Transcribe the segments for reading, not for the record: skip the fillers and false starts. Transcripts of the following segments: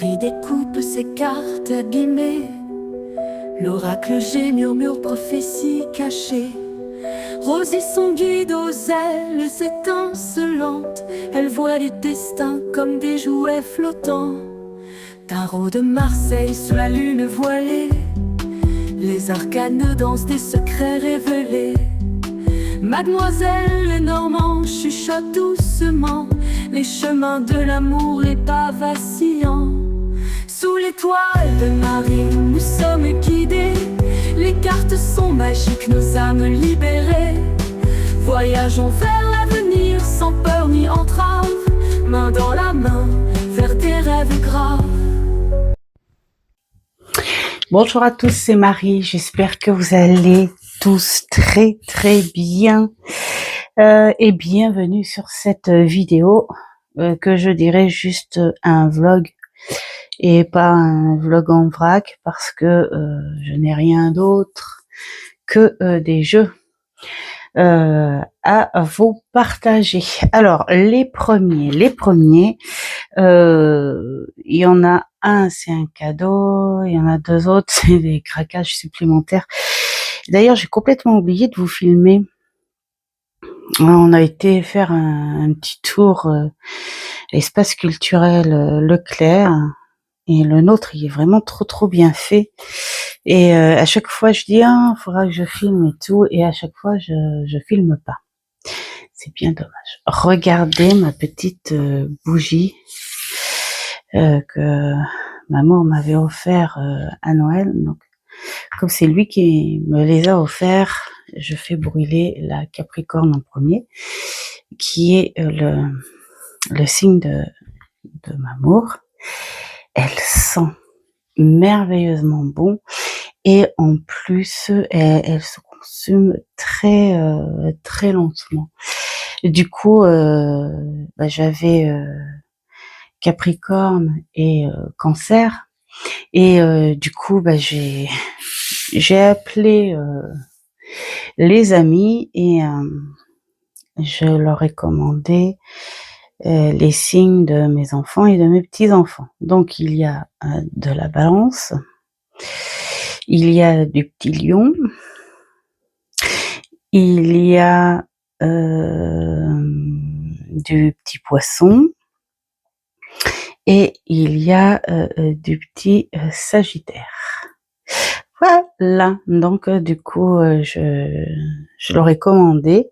Marie découpe ses cartes abîmées. L'oracle G murmure prophétie cachée. Rosie son guide aux ailes étincelantes. Elle voit les destins comme des jouets flottants. Tarot de Marseille sous la lune voilée. Les arcanes dansent des secrets révélés. Mademoiselle Lenormand chuchote doucement les chemins de l'amour, les pas vacillants. Sous l'étoile de Marie, nous sommes guidés. Les cartes sont magiques, nos âmes libérées. Voyageons vers l'avenir sans peur ni entrave, main dans la main vers des rêves graves. Bonjour à tous, c'est Marie, j'espère que vous allez tous très bien et bienvenue sur cette vidéo que je dirais juste un vlog et pas un vlog en vrac parce que je n'ai rien d'autre que des jeux à vous partager. Alors les premiers, il y en a un, c'est un cadeau, il y en a deux autres, c'est des craquages supplémentaires. D'ailleurs, j'ai complètement oublié de vous filmer. On a été faire un petit tour à l'espace culturel Leclerc, et le nôtre, il est vraiment trop bien fait. Et à chaque fois, je dis, ah, faudra que je filme et tout, et à chaque fois, je filme pas. C'est bien dommage. Regardez ma petite bougie que maman m'avait offert à Noël. Donc, comme c'est lui qui me les a offerts, je fais brûler la Capricorne en premier, qui est le signe de Mamour. Elle sent merveilleusement bon et en plus, elle se consume très lentement. Du coup, j'avais Capricorne et Cancer, et du coup, j'ai appelé les amis et je leur ai commandé les signes de mes enfants et de mes petits-enfants. Donc il y a de la Balance, il y a du petit Lion, il y a du petit Poisson, et il y a du petit Sagittaire. Voilà, donc du coup, je leur ai commandé,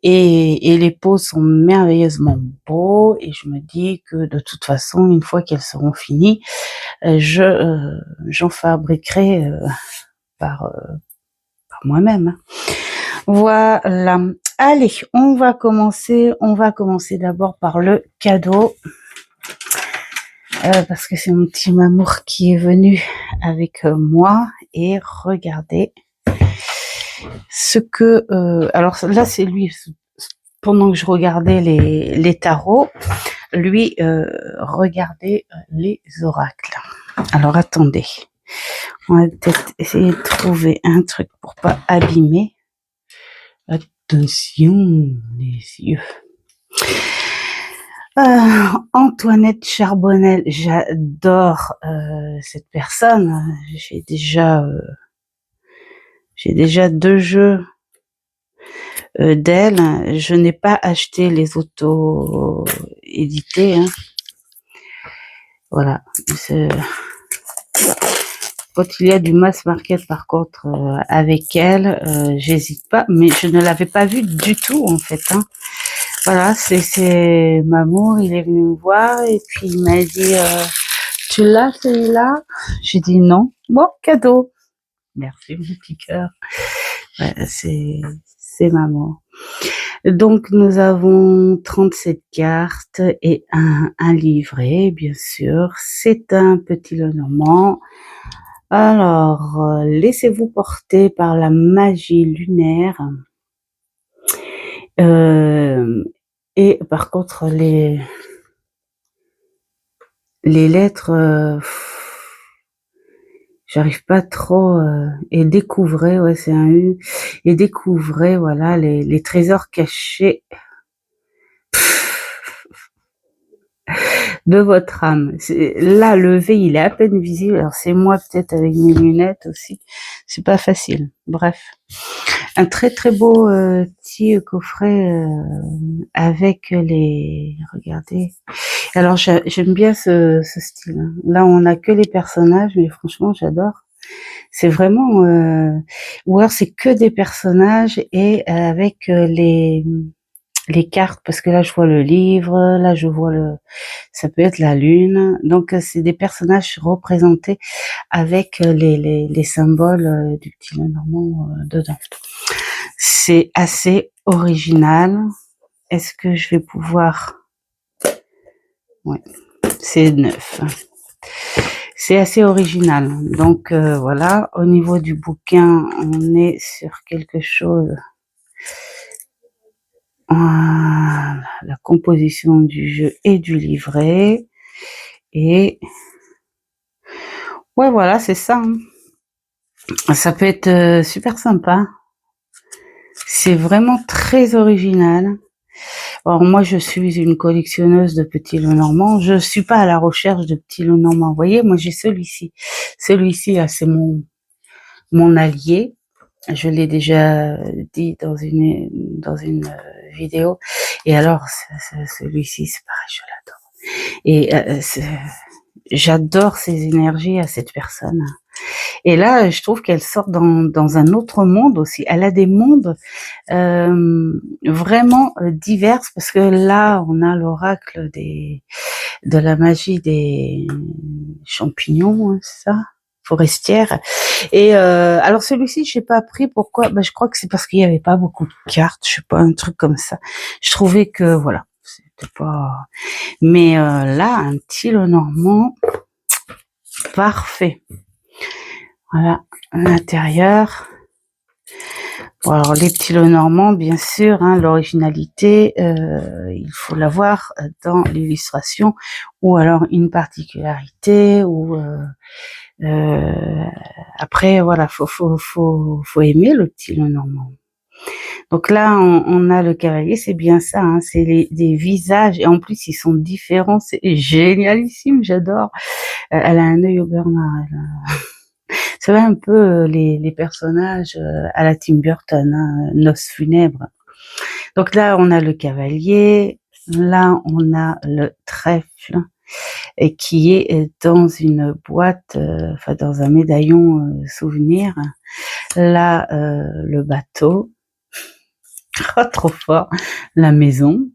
et les pots sont merveilleusement beaux, et je me dis que de toute façon, une fois qu'elles seront finies, j'en fabriquerai par moi-même. Voilà. Allez, on va commencer d'abord par le cadeau. Parce que c'est mon petit Mamour qui est venu avec moi, et regardez ce que alors là c'est lui, pendant que je regardais les tarots, lui regardait les oracles. Alors attendez, on va peut-être essayer de trouver un truc pour pas abîmer. Attention les yeux. Antoinette Charbonnel, j'adore cette personne. J'ai déjà 2 jeux d'elle. Je n'ai pas acheté les auto-édités. Hein. Voilà. Quand il y a du mass market, par contre, avec elle, j'hésite pas. Mais je ne l'avais pas vue du tout, en fait. Hein. Voilà, c'est Mamour, il est venu me voir et puis il m'a dit tu l'as celui-là? J'ai dit non. Bon, cadeau. Merci mon petit cœur. Ouais, c'est Mamour. Donc nous avons 37 cartes et un livret, bien sûr. C'est un petit Lenormand. Alors, laissez-vous porter par la magie lunaire. Et par contre, les lettres, j'arrive pas trop. Et découvrez, ouais, c'est un U. Et découvrez, voilà, les trésors cachés de votre âme. Là, le V, il est à peine visible. Alors, c'est moi peut-être avec mes lunettes aussi. C'est pas facile. Bref. Un très très beau petit coffret avec les... Regardez. Alors, j'aime bien ce style. Là, on a que les personnages, mais franchement, j'adore. C'est vraiment... ou alors, c'est que des personnages et avec les cartes, parce que là, je vois le livre, là, je vois ça peut être la lune. Donc, c'est des personnages représentés avec les symboles du petit Lenormand dedans. C'est assez original. Est-ce que je vais pouvoir... Ouais, c'est neuf. C'est assez original. Donc, voilà. Au niveau du bouquin, on est sur quelque chose... Voilà, la composition du jeu et du livret. Et ouais, voilà, c'est ça. Ça peut être super sympa. C'est vraiment très original. Alors moi, je suis une collectionneuse de petits Lenormand. Je suis pas à la recherche de petits Lenormand. Vous voyez, moi j'ai celui-ci. Celui-ci, là, c'est mon allié. Je l'ai déjà dit dans une vidéo. Et alors, celui-ci, c'est pareil, je l'adore. Et j'adore ces énergies à cette personne. Et là, je trouve qu'elle sort dans un autre monde aussi. Elle a des mondes vraiment divers, parce que là, on a l'oracle de la magie des champignons, hein, c'est ça, forestière. Et alors celui-ci, je n'ai pas pris. Pourquoi? Je crois que c'est parce qu'il n'y avait pas beaucoup de cartes, je sais pas, un truc comme ça. Je trouvais que voilà, c'était pas. Mais là, un petit Lenormand parfait. Voilà, à l'intérieur. Bon, alors les petits Lenormand, bien sûr, hein, l'originalité, il faut l'avoir dans l'illustration, ou alors une particularité, ou après voilà, faut aimer le petit Lenormand. Donc là, on a le cavalier, c'est bien ça, hein, c'est des visages, et en plus ils sont différents, c'est génialissime, j'adore. Elle a un œil au beurre noir, c'est un peu les personnages à la Tim Burton, hein, Noces funèbres. Donc là, on a le cavalier, là, on a le trèfle, et qui est dans une boîte, enfin dans un médaillon souvenir. Là, le bateau, oh, trop fort, la maison,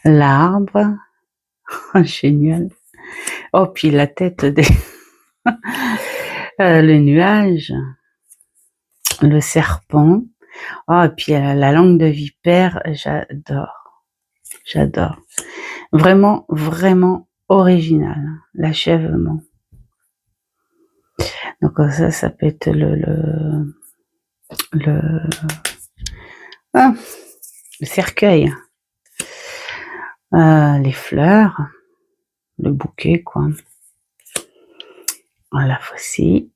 l'arbre, oh, génial. Oh, puis la tête des... le nuage, le serpent. Oh, et puis la langue de vipère, j'adore. J'adore. Vraiment, vraiment original. L'achèvement. Donc ça peut être le cercueil. Les fleurs. Le bouquet, quoi. La faucille.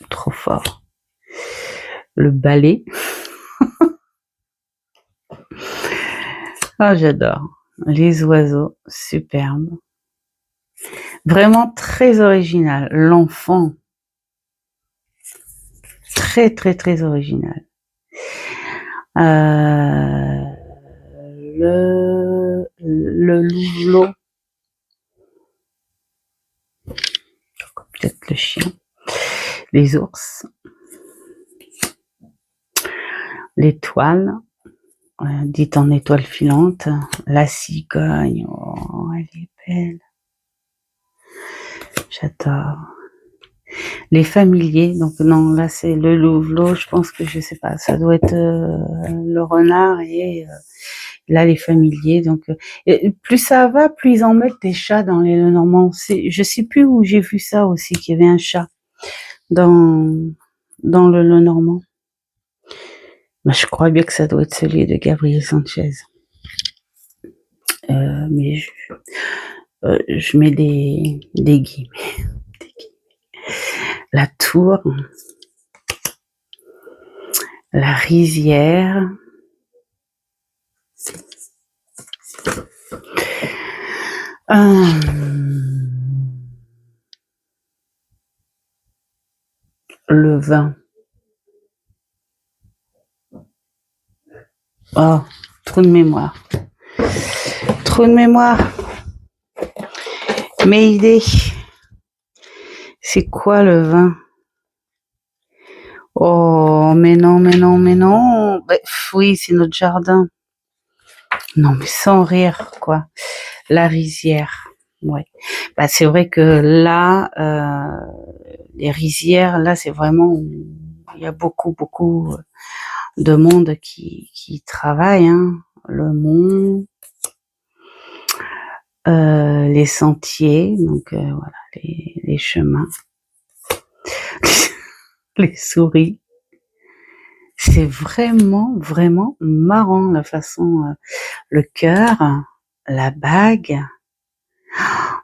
Trop fort. Le balai. Oh, j'adore. Les oiseaux, superbes. Vraiment très original. L'enfant, très très très original. Le louveteau, peut-être le chien. Les ours. L'étoile, dite en étoile filante. La cigogne, oh, elle est belle. J'adore. Les familiers, donc non, là c'est le louveteau, je pense que je sais pas, ça doit être le renard, et là les familiers. Donc plus ça va, plus ils en mettent des chats dans les Lenormand. Je sais plus où j'ai vu ça aussi, qu'il y avait un chat dans le Lenormand. Je crois bien que ça doit être celui de Gabriel Sanchez. Mais je mets des guillemets. La tour, la rizière, Le vin. Oh, trou de mémoire. Trou de mémoire. Mes idées. C'est quoi le vin? Oh, mais non, mais non, mais non. Bref, oui, c'est notre jardin. Non, mais sans rire, quoi. La rizière. Ouais. Bah, c'est vrai que là, les rizières, là, c'est vraiment, il y a beaucoup, beaucoup de monde qui travaille, hein. Le mont, les sentiers, donc voilà, les chemins, les souris. C'est vraiment, vraiment marrant la façon, le cœur, la bague.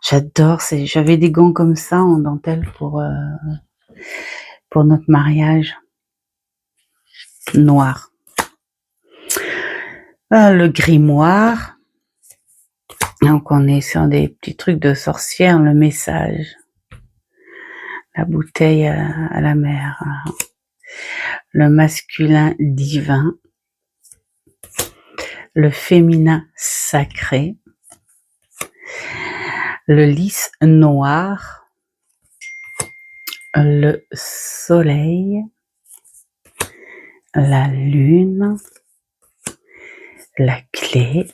J'adore, j'avais des gants comme ça en dentelle pour notre mariage. Noir. Le grimoire. Donc on est sur des petits trucs de sorcière, le message. La bouteille à la mer. Le masculin divin. Le féminin sacré. Le lys noir. Le soleil. La lune. La clé.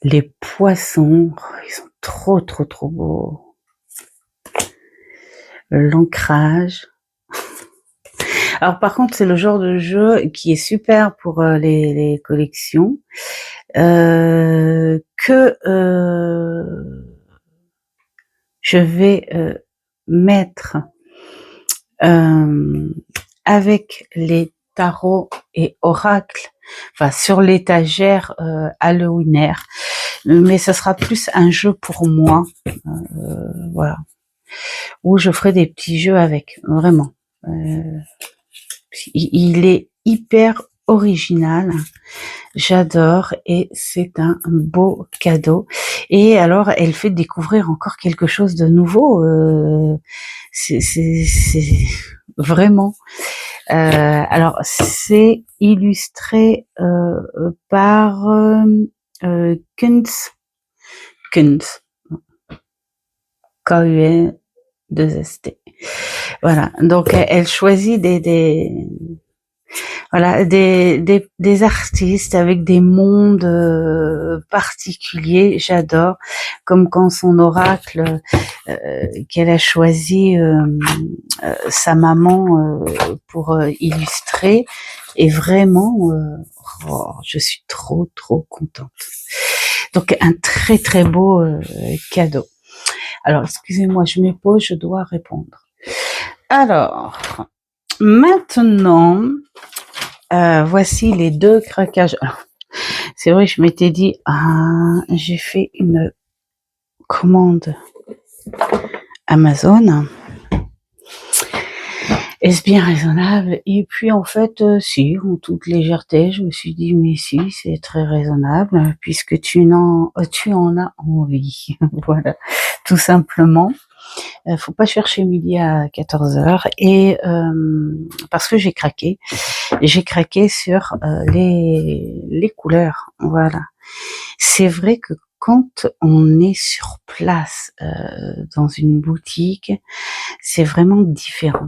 Les poissons, ils sont trop, trop, trop beaux. L'ancrage. Alors par contre, c'est le genre de jeu qui est super pour les collections, que je vais mettre avec les tarots et oracles, enfin sur l'étagère halloweenaire, mais ce sera plus un jeu pour moi, voilà, où je ferai des petits jeux avec, vraiment. Il est hyper original, j'adore, et c'est un beau cadeau. Et alors, elle fait découvrir encore quelque chose de nouveau. C'est vraiment. Alors, c'est illustré par Kunz, K-U-N-2-S-T. Voilà, donc elle choisit voilà, des artistes avec des mondes particuliers, j'adore, comme quand son oracle qu'elle a choisi sa maman pour illustrer, et vraiment, je suis trop, trop contente. Donc un très, très beau cadeau. Alors, excusez-moi, je me pose, je dois répondre. Alors, maintenant, voici les 2 craquages. Alors, c'est vrai, je m'étais dit, j'ai fait une commande Amazon. Est-ce bien raisonnable? Et puis en fait, si, en toute légèreté, je me suis dit, mais si, c'est très raisonnable, puisque tu en as envie. Voilà, tout simplement. Faut pas chercher midi à 14h, et parce que j'ai craqué sur les couleurs. Voilà, c'est vrai que quand on est sur place dans une boutique, c'est vraiment différent.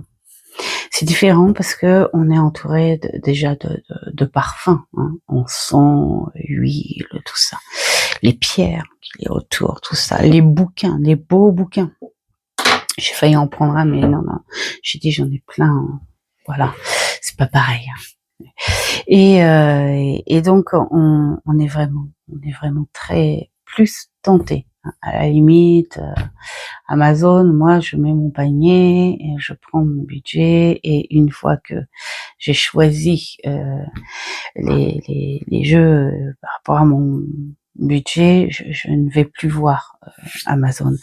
C'est différent parce que on est entouré déjà de parfums, hein. On sent l'huile, tout ça, les pierres qu'il y a autour, tout ça, les bouquins, les beaux bouquins. J'ai failli en prendre un, mais non. J'ai dit, j'en ai plein. Voilà, c'est pas pareil. Et donc, on est vraiment très plus tenté. À la limite, Amazon, moi, je mets mon panier et je prends mon budget, et une fois que j'ai choisi les jeux par rapport à mon budget, je ne vais plus voir Amazon.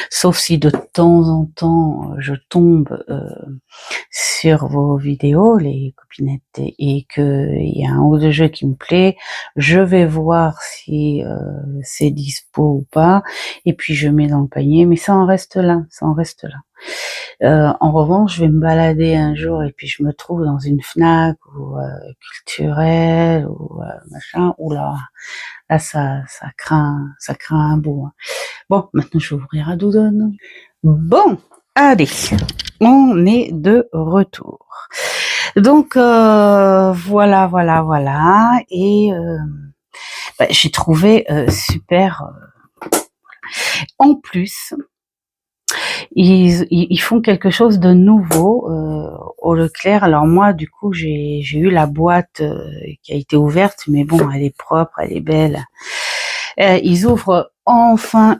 Sauf si de temps en temps je tombe sur vos vidéos, les copinettes, et que il y a un ou deux jeux qui me plaît, je vais voir si c'est dispo ou pas, et puis je mets dans le panier, mais ça en reste là, ça en reste là. En revanche, je vais me balader un jour et puis je me trouve dans une Fnac ou culturelle ou machin, oula, là ça craint un bout. Hein. Bon, maintenant je vais ouvrir à Doudoune. Bon, allez, on est de retour. Donc voilà, et j'ai trouvé super. En plus, ils font quelque chose de nouveau au Leclerc. Alors moi, du coup, j'ai eu la boîte qui a été ouverte, mais bon, elle est propre, elle est belle. Ils ouvrent enfin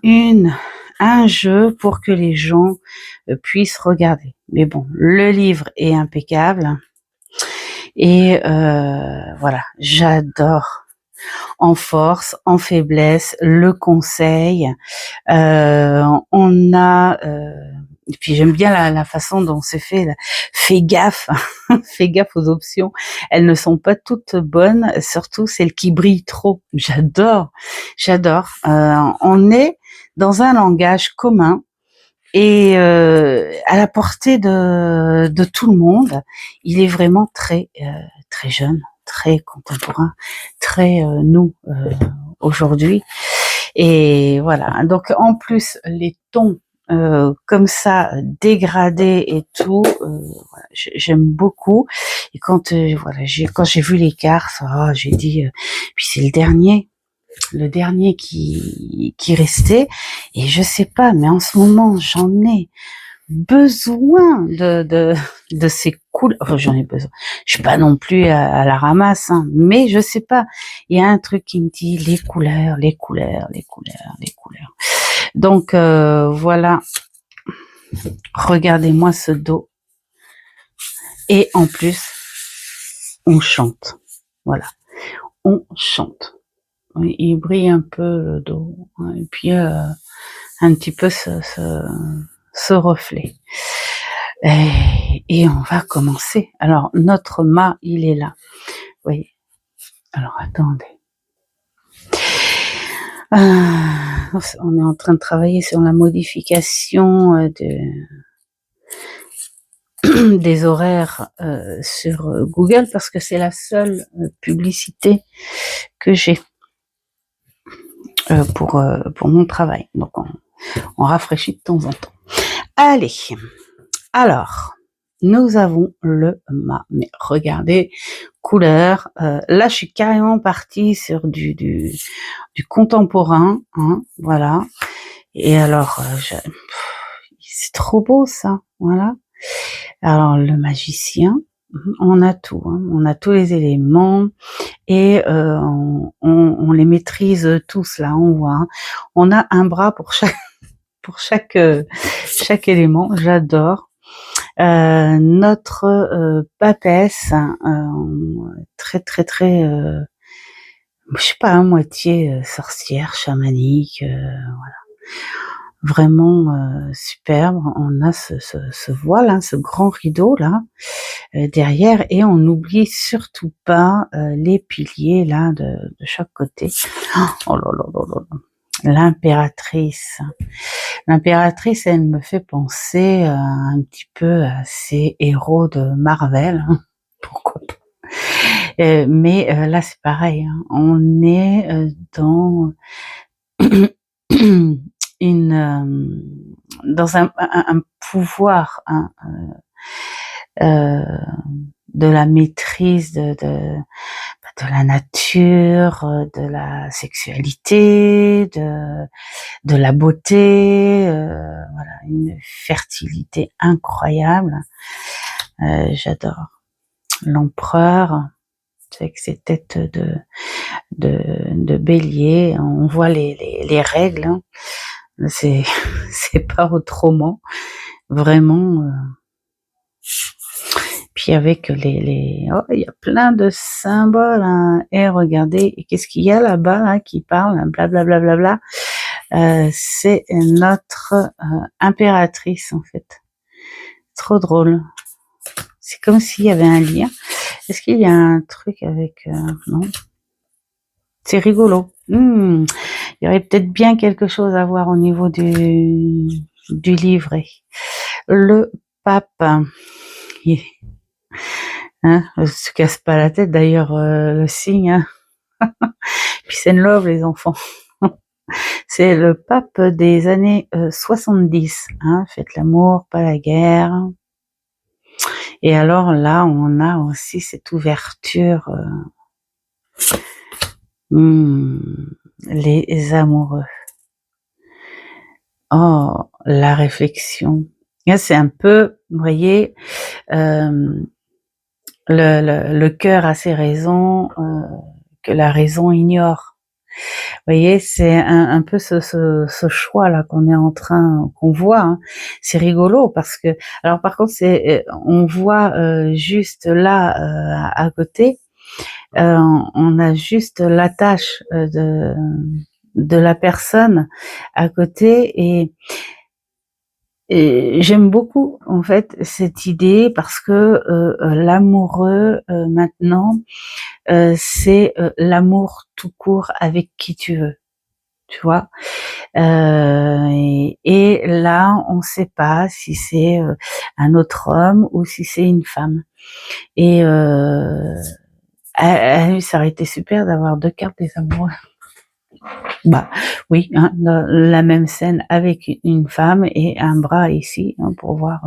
un jeu pour que les gens puissent regarder. Mais bon, le livre est impeccable. Et voilà, j'adore. En force, en faiblesse, le conseil. On a, et puis j'aime bien la façon dont c'est fait. Là. Fais gaffe, fais gaffe aux options. Elles ne sont pas toutes bonnes, surtout celles qui brillent trop. J'adore. On est dans un langage commun et à la portée de tout le monde. Il est vraiment très jeune, très contemporain, très nous aujourd'hui. Et voilà. Donc en plus les tons comme ça dégradés et tout, voilà, j'aime beaucoup. Et quand j'ai vu les cartes, j'ai dit puis c'est le dernier qui restait, et je sais pas, mais en ce moment j'en ai besoin de ces couleurs. Enfin, j'en ai besoin. Je suis pas non plus à la ramasse, hein, mais je sais pas. Il y a un truc qui me dit les couleurs. Donc voilà. Regardez-moi ce dos. Et en plus, on chante. Voilà, on chante. Il brille un peu le dos, hein, et puis un petit peu ce reflet. Et on va commencer. Alors notre mât, il est là. Oui. Alors attendez. On est en train de travailler sur la modification des horaires sur Google, parce que c'est la seule publicité que j'ai pour mon travail. Donc on rafraîchit de temps en temps. Allez, alors nous avons le mât. Mais regardez, couleur. Là, je suis carrément partie sur du contemporain, hein, voilà. Et alors, c'est trop beau ça, voilà. Alors le magicien, on a tout, hein, on a tous les éléments et on les maîtrise tous là, on voit. Hein. On a un bras pour chaque élément. J'adore. Notre papesse, très je sais pas, à moitié sorcière, chamanique, voilà. Vraiment superbe. On a ce voile, hein, ce grand rideau là derrière, et on n'oublie surtout pas les piliers là de chaque côté. Oh là là là là. L'impératrice, elle me fait penser un petit peu à ces héros de Marvel, hein, pourquoi pas. Mais là c'est pareil, hein, on est dans dans un pouvoir, hein, de la maîtrise de la nature, de la sexualité, de la beauté, voilà, une fertilité incroyable. J'adore. L'empereur, avec ses têtes de bélier, on voit les règles, hein. C'est pas autrement, vraiment. puis avec oh, il y a plein de symboles, hein. Et regardez, qu'est-ce qu'il y a là-bas, là, qui parle, blablabla, bla, bla, bla. C'est notre impératrice, en fait. Trop drôle. C'est comme s'il y avait un lien. Est-ce qu'il y a un truc avec... non. C'est rigolo. Il y aurait peut-être bien quelque chose à voir au niveau du livret. Le pape. Hein, se casse pas la tête d'ailleurs, le signe. Hein. Peace and love, les enfants. C'est le pape des années 70. Hein, faites l'amour, pas la guerre. Et alors là, on a aussi cette ouverture. Les amoureux. Oh, la réflexion. Là, c'est un peu, vous voyez, le cœur a ses raisons que la raison ignore. Vous voyez, c'est un peu ce choix là qu'on voit. Hein. C'est rigolo parce que, alors par contre, on voit juste là à côté, on a juste l'attache de la personne à côté et j'aime beaucoup en fait cette idée parce que l'amoureux maintenant c'est l'amour tout court avec qui tu veux, tu vois. Et là on sait pas si c'est un autre homme ou si c'est une femme. Et ça aurait été super d'avoir 2 cartes des amoureux. Bah oui, hein, la même scène avec une femme et un bras ici hein, pour voir.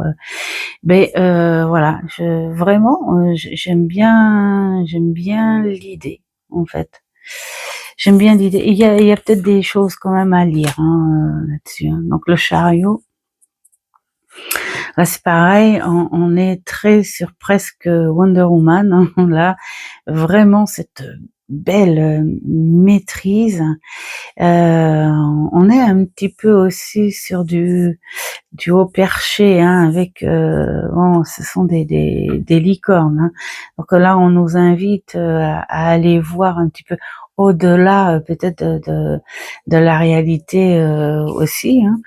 Mais voilà, vraiment j'aime bien l'idée en fait. J'aime bien l'idée. Il y a peut-être des choses quand même à lire hein, là-dessus. Hein. Donc le chariot, là c'est pareil, on est très sur presque Wonder Woman. Hein, là, vraiment cette belle maîtrise. On est un petit peu aussi sur du haut perché, hein, avec bon, ce sont des licornes. Hein. Donc là, on nous invite à aller voir un petit peu au-delà, peut-être de la réalité aussi. Hein.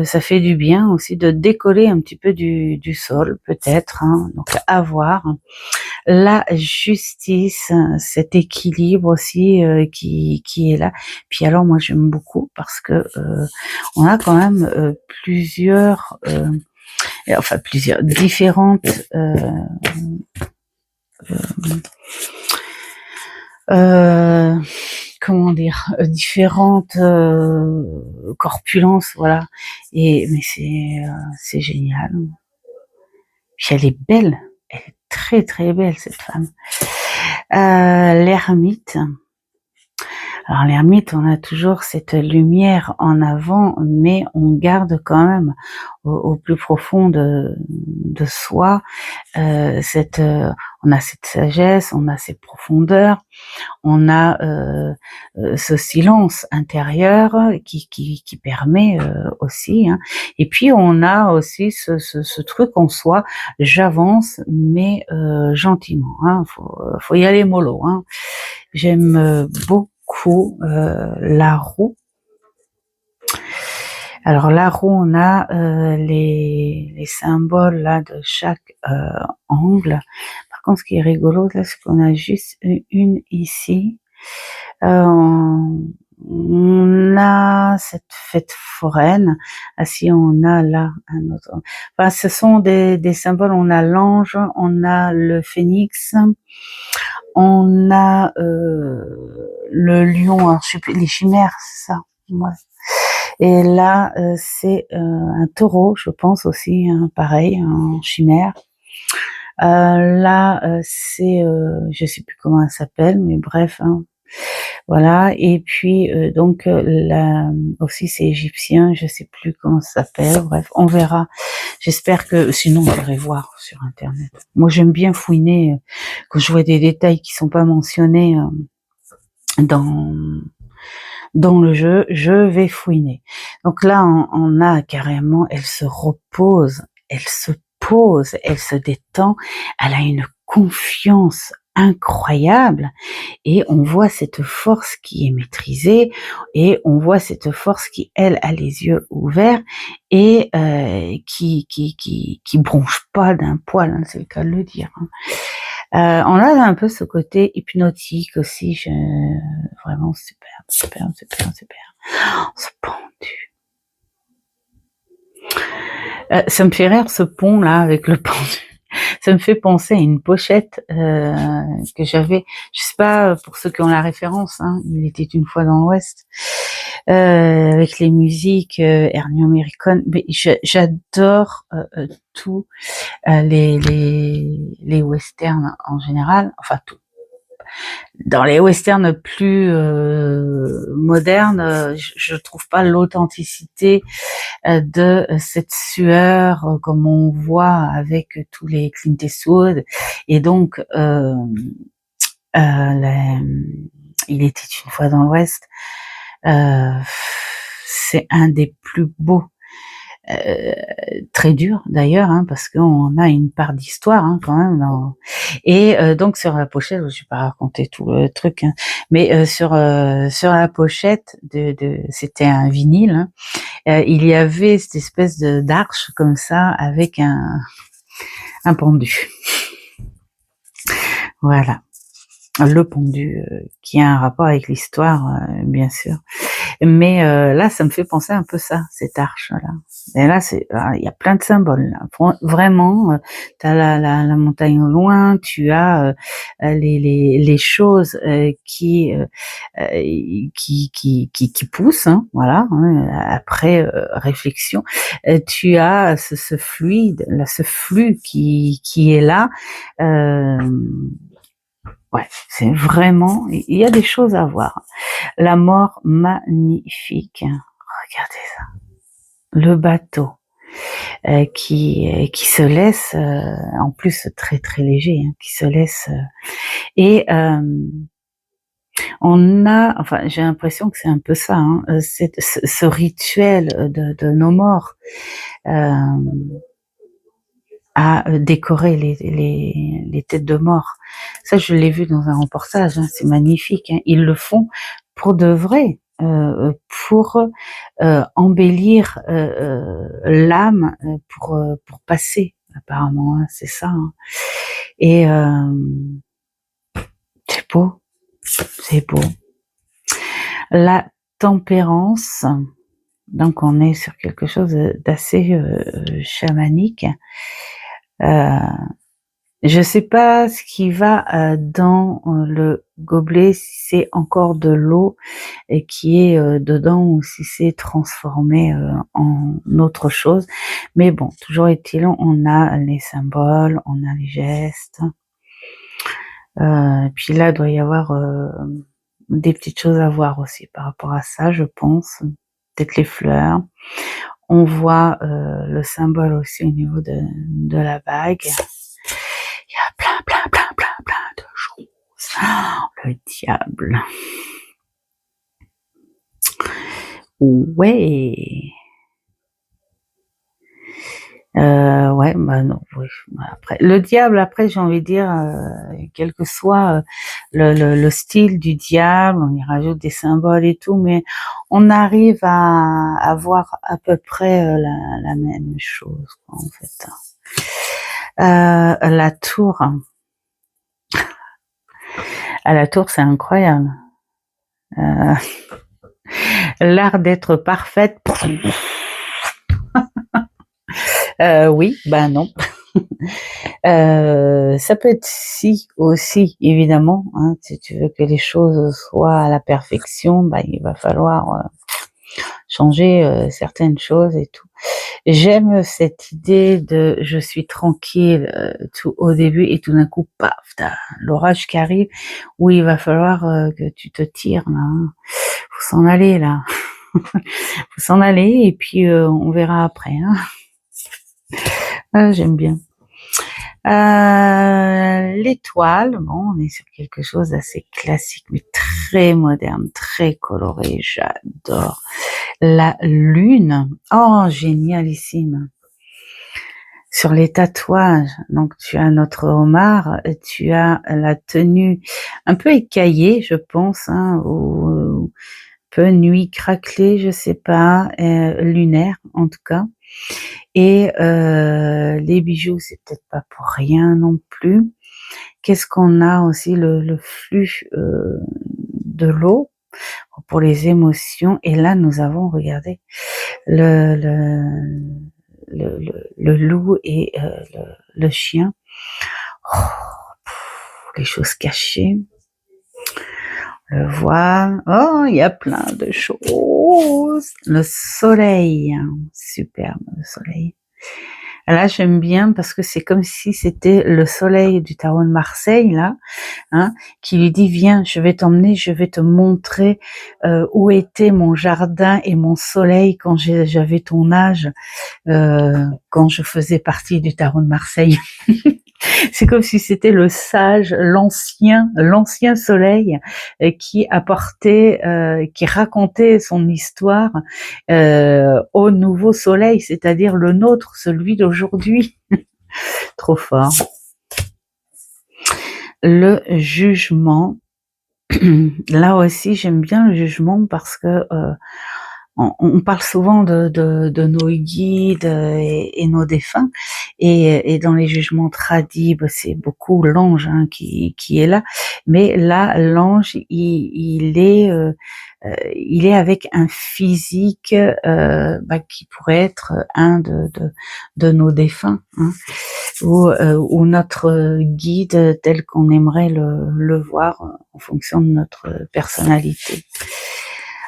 Ça fait du bien aussi de décoller un petit peu du sol, peut-être. Hein. Donc à voir. La justice, cet équilibre aussi qui est là. Puis alors moi j'aime beaucoup parce que on a quand même plusieurs différentes comment dire différentes corpulences, voilà. Mais c'est génial. Puis elle est belle, elle est très très belle cette femme. L'ermite. Alors l'ermite, on a toujours cette lumière en avant, mais on garde quand même au plus profond de soi on a cette sagesse, on a cette profondeur, on a ce silence intérieur qui permet aussi. Hein. Et puis on a aussi ce truc en soi, j'avance mais gentiment. Hein. Faut y aller mollo. Hein. J'aime beaucoup la roue. Alors la roue, on a les symboles là de chaque angle. Par contre, ce qui est rigolo là, c'est qu'on a juste une ici. On a cette fête foraine. Ah si, on a là un autre. Enfin, ce sont des symboles. On a l'ange, on a le phénix, on a le lion. Alors, je sais plus, les chimères, c'est ça. Ouais. Et là, c'est un taureau, je pense aussi, hein, pareil, en chimère. Là, c'est, je sais plus comment elle s'appelle, mais bref, hein, voilà. Et puis donc là aussi c'est égyptien, je sais plus comment ça s'appelle. Bref, on verra. J'espère que, sinon on irait voir sur internet. Moi, j'aime bien fouiner quand je vois des détails qui sont pas mentionnés dans le jeu, je vais fouiner. Donc là, on a carrément, elle se repose, elle se pose, elle se détend, elle a une confiance incroyable et on voit cette force qui est maîtrisée et on voit cette force qui, elle, a les yeux ouverts et qui bronche pas d'un poil, hein, c'est le cas de le dire. Hein. On a un peu ce côté hypnotique aussi, vraiment super, super, super, super. Oh, ce pendu. Ça me fait rire ce pont là avec le pendu. Ça me fait penser à une pochette que j'avais, je sais pas pour ceux qui ont la référence, hein, il était une fois dans l'Ouest, avec les musiques Ennio Morricone. Mais j'adore tout les westerns en général, enfin tout. Dans les westerns plus modernes, je trouve pas l'authenticité de cette sueur comme on voit avec tous les Clint Eastwood et donc il était une fois dans l'Ouest, c'est un des plus beaux, très dur d'ailleurs, hein, parce qu'on a une part d'histoire hein, quand même. Et donc sur la pochette, je vais pas raconter tout le truc, hein, mais sur la pochette c'était un vinyle. Hein, il y avait cette espèce d'arche comme ça avec un pendu. Voilà, le pendu qui a un rapport avec l'histoire, bien sûr. Mais là, ça me fait penser un peu ça, cette arche-là. Et là, il y a plein de symboles. Là. Vraiment, tu as la montagne au loin, tu as les choses qui poussent, hein, voilà. Hein, après réflexion, tu as ce fluide, là, ce flux qui est là. Ouais, c'est vraiment, il y a des choses à voir. La mort magnifique, regardez ça. Le bateau qui se laisse, en plus très très léger, hein, qui se laisse et on a, enfin j'ai l'impression que c'est un peu ça, hein, ce rituel de nos morts à décorer les têtes de mort. Ça, je l'ai vu dans un reportage, hein, c'est magnifique. Hein. Ils le font pour de vrai, pour embellir l'âme, pour passer. Apparemment, hein, c'est ça. Hein. Et c'est beau, c'est beau. La tempérance. Donc, on est sur quelque chose d'assez chamanique. Je sais pas ce qui va dans le gobelet, si c'est encore de l'eau et qui est dedans ou si c'est transformé en autre chose. Mais bon, toujours est-il, on a les symboles, on a les gestes. Puis là, il doit y avoir des petites choses à voir aussi par rapport à ça, je pense. Peut-être les fleurs. On voit le symbole aussi au niveau de la bague. Il y a plein de choses. Oh, le diable. Ouais. Ouais, bah non, oui. Après, le diable, après, j'ai envie de dire, quel que soit le style du diable, on y rajoute des symboles et tout, mais on arrive à voir à peu près la même chose, quoi, en fait. La tour. À la tour, c'est incroyable. L'art d'être parfaite. Oui, ben non. Ça peut être si aussi, évidemment. Hein, si tu veux que les choses soient à la perfection, bah, il va falloir changer certaines choses et tout. J'aime cette idée de je suis tranquille tout au début et tout d'un coup, paf, t'as l'orage qui arrive où il va falloir que tu te tires là. Hein. Faut s'en aller là. Faut s'en aller et puis on verra après. Hein. J'aime bien. L'étoile, bon, on est sur quelque chose d'assez classique, mais très moderne, très coloré, j'adore. La lune, oh, génialissime. Sur les tatouages, donc tu as notre homard, tu as la tenue un peu écaillée, je pense, hein, ou peu nuit craquelée, je sais pas, lunaire en tout cas. Et les bijoux, c'est peut-être pas pour rien non plus. Qu'est-ce qu'on a aussi? Le flux de l'eau pour les émotions. Et là, nous avons, regardez, le, le, le loup et le chien. Oh, les choses cachées. Le voile. Oh, il y a plein de choses. Le soleil. Superbe, le soleil. Là, j'aime bien parce que c'est comme si c'était le soleil du tarot de Marseille, là, hein, qui lui dit, viens, je vais t'emmener, je vais te montrer où était mon jardin et mon soleil quand j'avais ton âge, quand je faisais partie du tarot de Marseille. C'est comme si c'était le sage, l'ancien soleil qui apportait, qui racontait son histoire au nouveau soleil, c'est-à-dire le nôtre, celui d'aujourd'hui. Trop fort. Le jugement. Là aussi, j'aime bien le jugement parce que on parle souvent de nos guides et nos défunts, et dans les jugements tradis, c'est beaucoup l'ange, hein, qui est là, mais là l'ange il est avec un physique qui pourrait être un de nos défunts, hein, ou notre guide tel qu'on aimerait le voir en fonction de notre personnalité.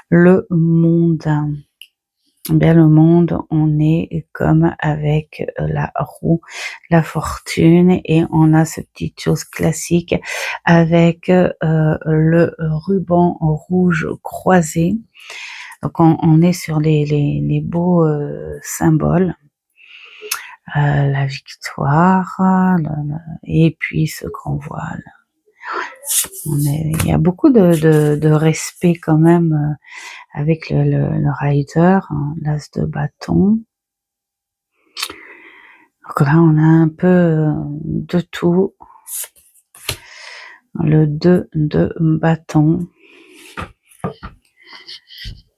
Le monde. Bien, le monde, on est comme avec la roue, la fortune, et on a cette petite chose classique avec le ruban rouge croisé. Donc on est sur les beaux symboles, la victoire, et puis ce grand voile. Il y a beaucoup de respect quand même avec le rider, hein, l'as de bâton. Donc là, on a un peu de tout. Le 2 de bâton.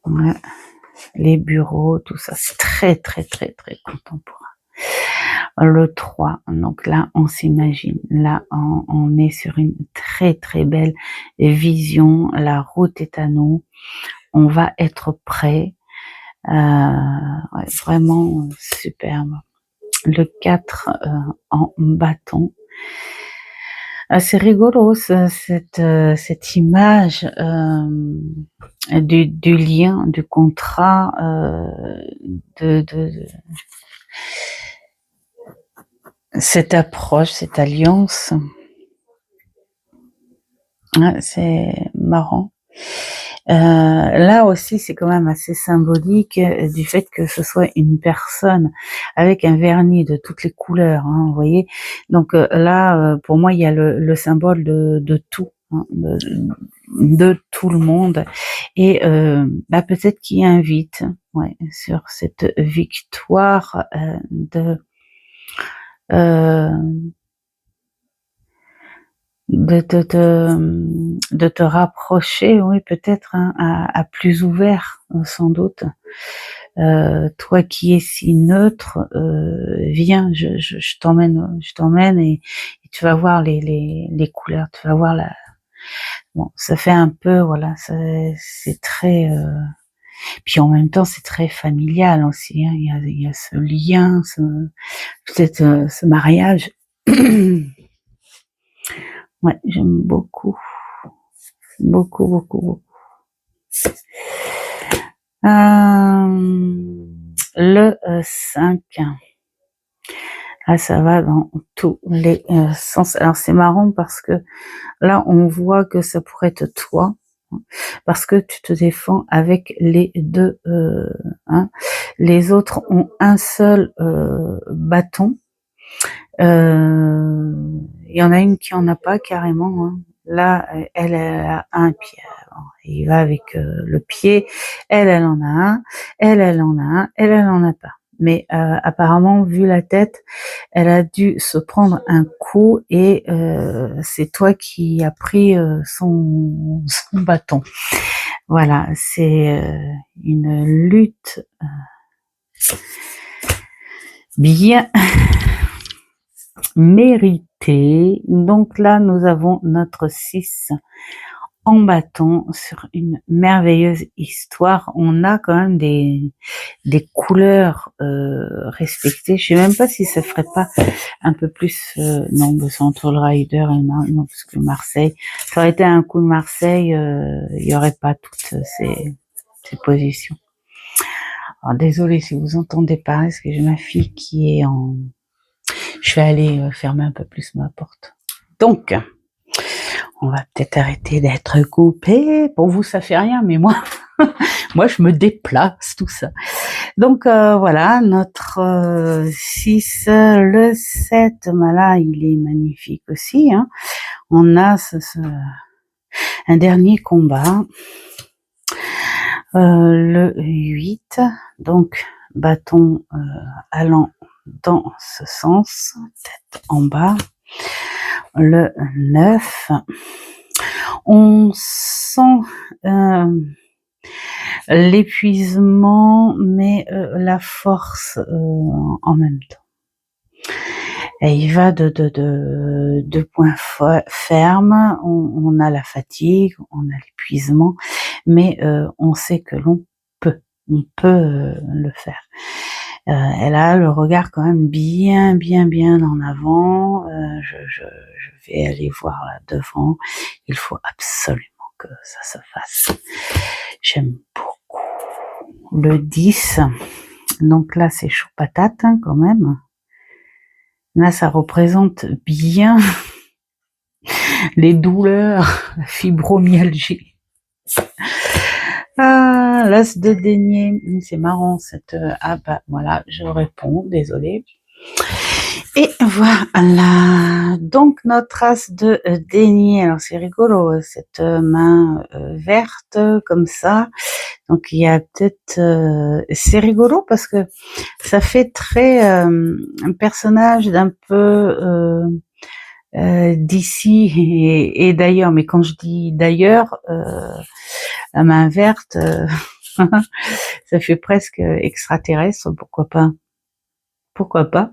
Ouais. Les bureaux, tout ça, c'est très, très, très, très contemporain. Le 3, donc là, on s'imagine. Là, on est sur une très, très belle vision. La route est à nous. On va être prêt. Ouais, vraiment superbe. Le 4 en bâton. C'est rigolo cette image du lien, du contrat, de cette approche, cette alliance. Ouais, c'est marrant. Là aussi, c'est quand même assez symbolique du fait que ce soit une personne avec un vernis de toutes les couleurs, hein, vous voyez. Donc là, pour moi, il y a le symbole de tout, hein, de tout le monde, et peut-être qu'il invite, ouais, sur cette victoire euh, de te rapprocher, oui, peut-être, hein, à plus ouvert, sans doute. Toi qui es si neutre, viens, je t'emmène, et tu vas voir les couleurs, tu vas voir bon, ça fait un peu, voilà, c'est très, puis en même temps, c'est très familial aussi, hein. Il y a ce lien, peut-être ce mariage. Ouais, j'aime beaucoup. Beaucoup, beaucoup, beaucoup. Le 5. Là, ça va dans tous les sens. Alors, c'est marrant parce que là, on voit que ça pourrait être toi, parce que tu te défends avec les deux. Hein. Les autres ont un seul bâton. Il y en a une qui en a pas carrément, hein. Là, elle a un pied. Il va avec le pied. Elle en a un. Elle en a un. Elle en a pas. mais apparemment, vu la tête, elle a dû se prendre un coup et c'est toi qui as pris son bâton. Voilà, c'est une lutte bien méritée. Donc là, nous avons notre 6 en bâton sur une merveilleuse histoire. On a quand même des couleurs respectées. Je sais même pas si ça ferait pas un peu plus non, c'est entre le Rider et non, parce que Marseille, ça aurait été un coup de Marseille, il y aurait pas toutes ces positions. Alors désolée si vous entendez parler, parce que j'ai ma fille qui est en... Je vais aller fermer un peu plus ma porte. Donc, on va peut-être arrêter d'être coupé. Pour vous, ça fait rien, mais moi, moi, je me déplace, tout ça. Donc, voilà, notre 6, le 7, ben là, il est magnifique aussi. Hein. On a un dernier combat. Le 8, donc bâton allant dans ce sens, tête en bas. Le 9, on sent l'épuisement, mais la force en même temps. Et il va de points fermes, on a la fatigue, on a l'épuisement, mais on sait que on peut le faire. Elle a le regard quand même bien en avant. Je vais aller voir là devant. Il faut absolument que ça se fasse. J'aime beaucoup le 10. Donc là, c'est chaud patate hein, quand même. Là, ça représente bien les douleurs, la fibromyalgie. Ah, l'as de denier, c'est marrant cette... Ah bah voilà, je réponds, désolée. Et voilà, donc notre as de denier, alors c'est rigolo, cette main verte comme ça, donc il y a peut-être... c'est rigolo parce que ça fait très un personnage d'un peu... d'ici et d'ailleurs, mais quand je dis d'ailleurs, la main verte, ça fait presque extraterrestre, pourquoi pas.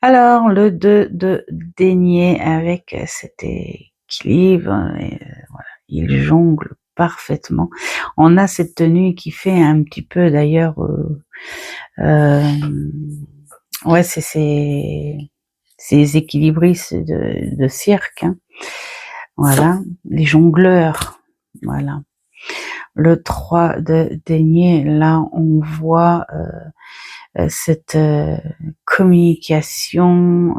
Alors, le 2 de denier avec cet équilibre, et, voilà, il jongle parfaitement. On a cette tenue qui fait un petit peu d'ailleurs, ouais, c'est ces équilibristes de cirque, hein. Voilà, les jongleurs, voilà. Le 3 de denier, là on voit cette communication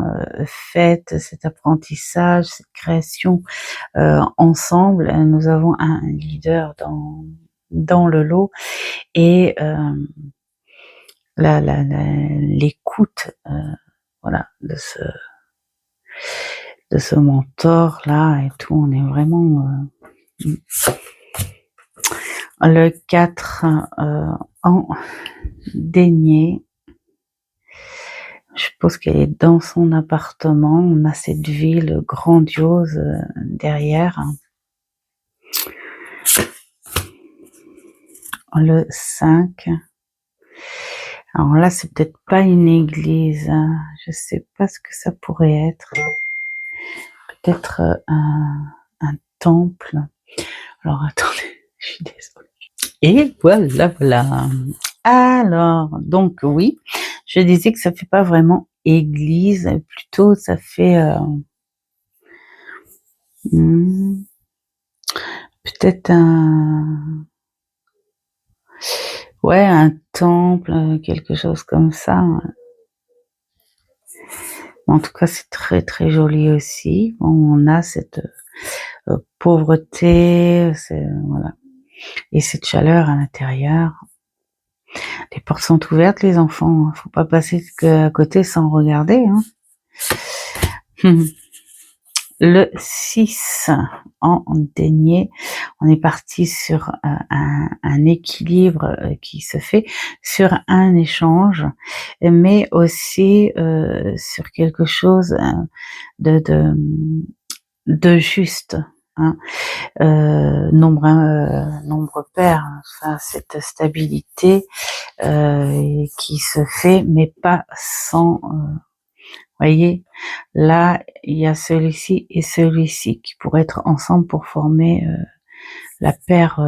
faite, cet apprentissage, cette création ensemble. Nous avons un leader dans le lot et l'écoute voilà, de ce mentor là et tout, on est vraiment le 4 en denier. Je suppose qu'elle est dans son appartement, on a cette ville grandiose derrière. Le 5. Alors là, c'est peut-être pas une église, hein. Je sais pas ce que ça pourrait être. Peut-être un temple. Alors attendez, je suis désolée. Et voilà. Alors, donc oui, je disais que ça fait pas vraiment église, plutôt ça fait peut-être un temple, quelque chose comme ça. En tout cas, c'est très joli aussi. On a cette pauvreté, voilà, et cette chaleur à l'intérieur. Les portes sont ouvertes, les enfants. Faut pas passer à côté sans regarder. Hein. Le 6 en denier, on est parti sur un équilibre qui se fait sur un échange, mais aussi sur quelque chose de, de, de juste. Hein. Nombre pair, enfin, cette stabilité qui se fait, mais pas sans. Voyez, là, il y a celui-ci et celui-ci qui pourraient être ensemble pour former la paire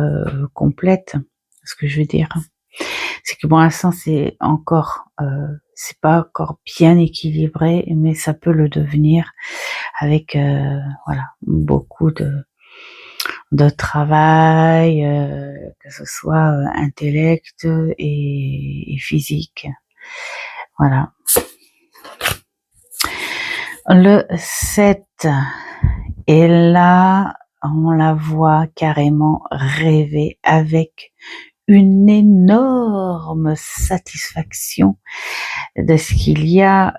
complète. Ce que je veux dire, c'est que pour l'instant, c'est pas encore bien équilibré, mais ça peut le devenir avec voilà, beaucoup de travail, que ce soit intellect et physique. Voilà. Le 7, et là, on la voit carrément rêver avec une énorme satisfaction de ce qu'il y a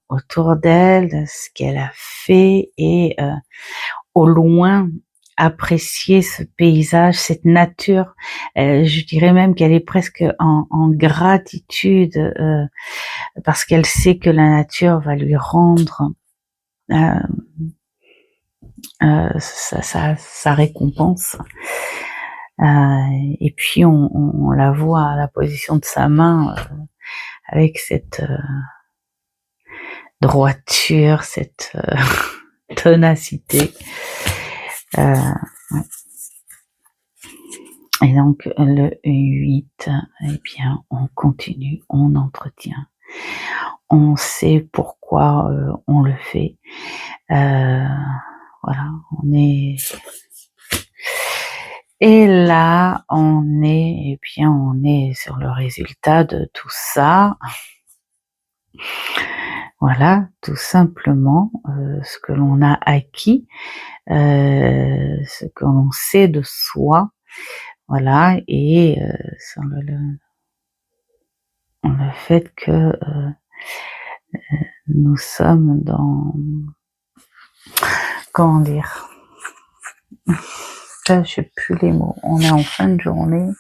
autour d'elle, de ce qu'elle a fait et au loin apprécier ce paysage, cette nature. Je dirais même qu'elle est presque en gratitude parce qu'elle sait que la nature va lui rendre sa récompense. Et puis on la voit à la position de sa main avec cette droiture, cette ténacité. Et donc le 8, eh bien on continue, on entretient, on sait pourquoi on le fait. Voilà, on est. Et là, on est sur le résultat de tout ça. Voilà, tout simplement ce que l'on a acquis, ce que l'on sait de soi, voilà, et sur le fait que nous sommes dans, comment dire, je sais plus les mots, on est en fin de journée.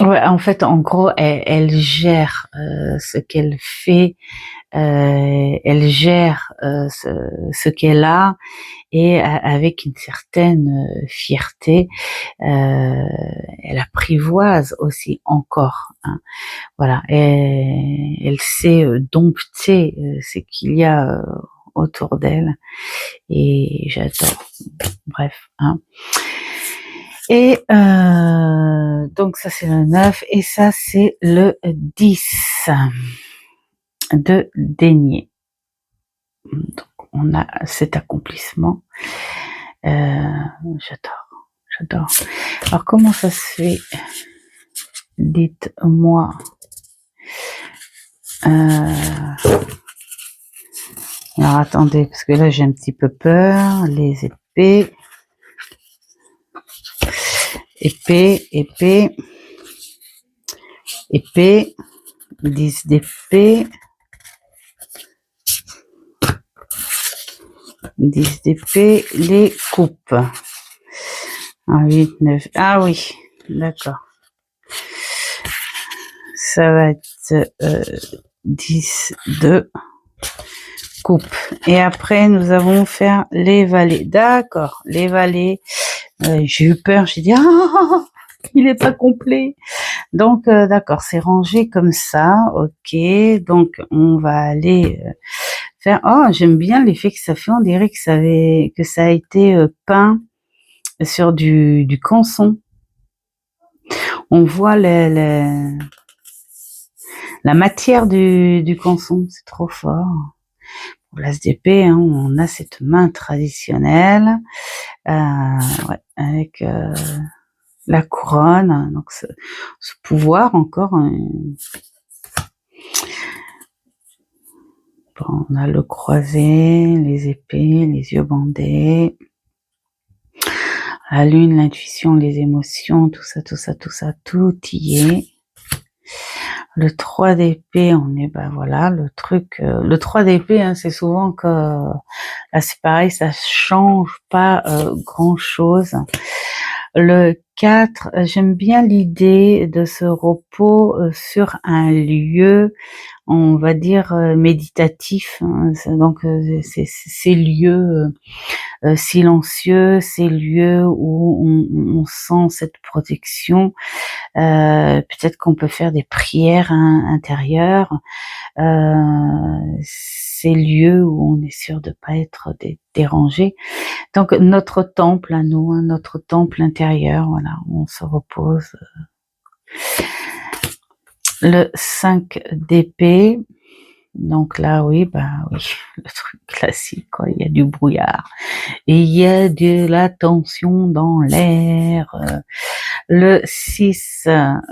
Ouais, en fait, en gros, elle gère ce qu'elle fait, elle gère ce qu'elle a, et avec une certaine fierté, elle apprivoise aussi encore. Hein. Voilà, elle sait dompter ce qu'il y a autour d'elle, et j'adore. Bref. Hein. Et donc ça c'est le 9, et ça c'est le 10 de denier. Donc on a cet accomplissement. J'adore. Alors comment ça se fait? Dites-moi. Alors attendez, parce que là j'ai un petit peu peur. Les épées. Épée, 10 d'épée, 10 d'épée, les coupes. 8, 9, ah oui, d'accord. Ça va être 10 de coupe. Et après, nous allons faire les valets. D'accord, les valets. J'ai eu peur, j'ai dit, ah, il est pas complet. Donc, d'accord, c'est rangé comme ça, ok. Donc, on va aller faire. Oh, j'aime bien l'effet que ça fait. On dirait que ça a été peint sur du canson. On voit la matière du canson. C'est trop fort. Pour l'as d'épée, hein, on a cette main traditionnelle, ouais, avec la couronne, donc ce pouvoir encore. Bon, on a le croisé, les épées, les yeux bandés, la lune, l'intuition, les émotions, tout ça, tout y est. Le 3 d'épée, on est, ben voilà, le truc, le 3 d'épée, hein, c'est souvent que, là c'est pareil, ça change pas grand chose. Le 4, j'aime bien l'idée de ce repos sur un lieu, on va dire méditatif, hein, donc ces lieux silencieux, ces lieux où on sent cette protection. Peut-être qu'on peut faire des prières intérieures, ces lieux où on est sûr de pas être dérangé. Donc notre temple à nous, hein, notre temple intérieur, voilà, où on se repose. Le 5 d'épée, donc là oui, bah oui, le truc classique, quoi, il y a du brouillard et il y a de la tension dans l'air. Le 6,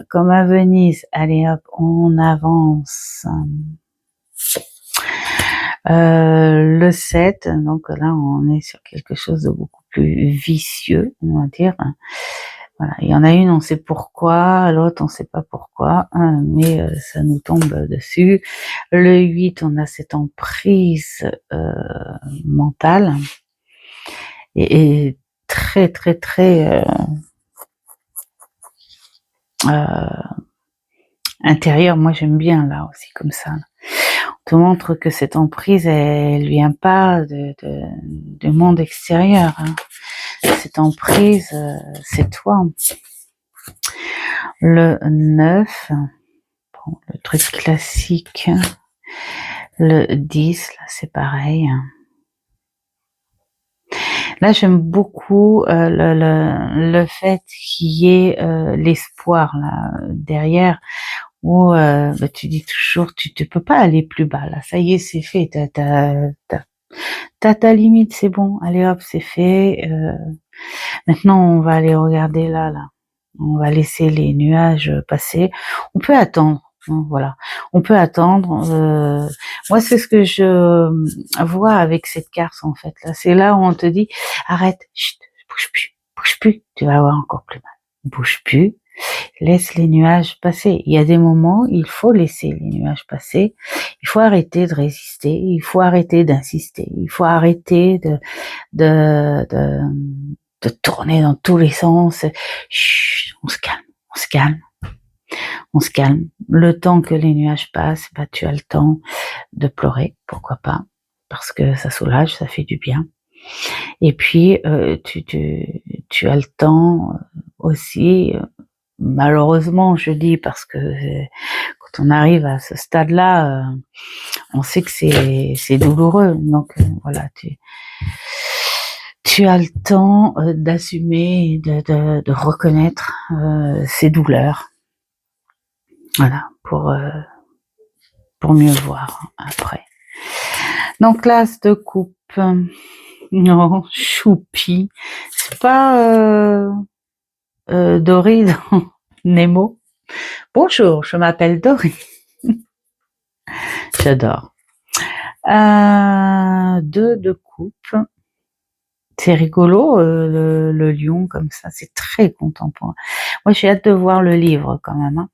comme à Venise, allez hop, on avance. Le 7, donc là on est sur quelque chose de beaucoup plus vicieux, on va dire. Voilà, il y en a une, on sait pourquoi, l'autre on sait pas pourquoi, hein, mais ça nous tombe dessus. Le 8, on a cette emprise mentale et très très très intérieure. Moi j'aime bien là aussi comme ça. On te montre que cette emprise, elle vient pas du monde extérieur. Hein. Cette emprise, c'est toi. Le 9, bon, le truc classique. Le 10, là c'est pareil. Là j'aime beaucoup le fait qu'il y ait l'espoir là derrière, où bah, tu dis toujours tu peux pas aller plus bas là, ça y est c'est fait, t'as ta limite, c'est bon, allez hop c'est fait, maintenant on va aller regarder là, on va laisser les nuages passer, on peut attendre, hein, voilà, on peut attendre, moi c'est ce que je vois avec cette carte en fait, là c'est là où on te dit arrête, chut, bouge plus, tu vas avoir encore plus mal, bouge plus, laisse les nuages passer. Il y a des moments, il faut laisser les nuages passer. Il faut arrêter de résister. Il faut arrêter d'insister. Il faut arrêter de tourner dans tous les sens. Chut, on se calme, on se calme, on se calme. Le temps que les nuages passent, bah, tu as le temps de pleurer, pourquoi pas, parce que ça soulage, ça fait du bien. Et puis, tu as le temps aussi, malheureusement, je dis, parce que quand on arrive à ce stade-là, on sait que c'est douloureux. Donc voilà, tu as le temps d'assumer, de reconnaître ces douleurs. Voilà, pour mieux voir après. Donc l'as de coupe, non, choupi, c'est pas Dory dans Nemo. Bonjour, je m'appelle Dory. J'adore. 2 de coupe. C'est rigolo, le lion comme ça, c'est très contemporain. Moi, j'ai hâte de voir le livre quand même, hein.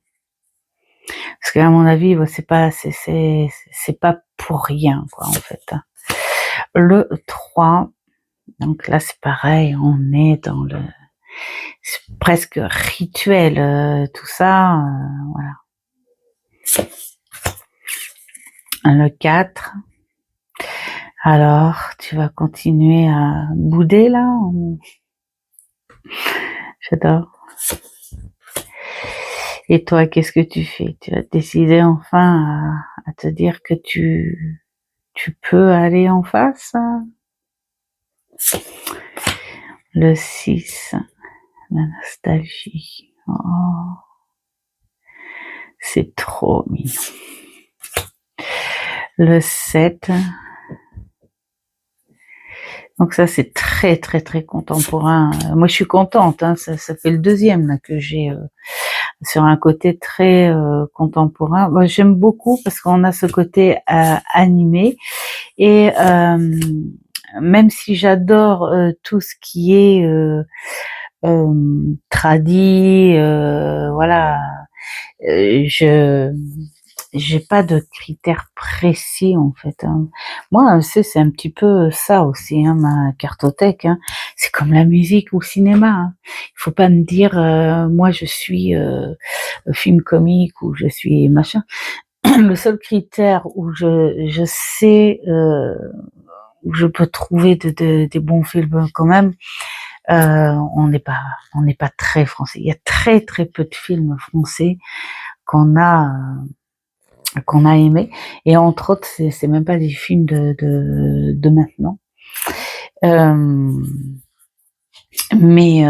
Parce qu'à mon avis, c'est pas pour rien, quoi, en fait. Le 3, donc là, c'est pareil, on est dans le, c'est presque rituel, tout ça, voilà. Le 4, alors, tu vas continuer à bouder, là? J'adore. Et toi, qu'est-ce que tu fais? Tu as décidé enfin à te dire que tu peux aller en face? Le 6, la nostalgie. Oh, c'est trop mignon. Le 7, donc ça c'est très très très contemporain. Moi je suis contente, hein, ça fait le 2e là que j'ai sur un côté très contemporain. Moi j'aime beaucoup parce qu'on a ce côté animé et même si j'adore tout ce qui est tradi, voilà, je j'ai pas de critères précis en fait, hein. Moi, c'est un petit peu ça aussi, hein, ma cartothèque, hein. C'est comme la musique ou le cinéma, hein. Il faut pas me dire, moi je suis, film comique ou je suis machin. Le seul critère où je sais, où je peux trouver des bons films quand même, on n'est pas très français. Il y a très, très peu de films français qu'on a, qu'on a aimé, et entre autres c'est même pas des films de maintenant, mais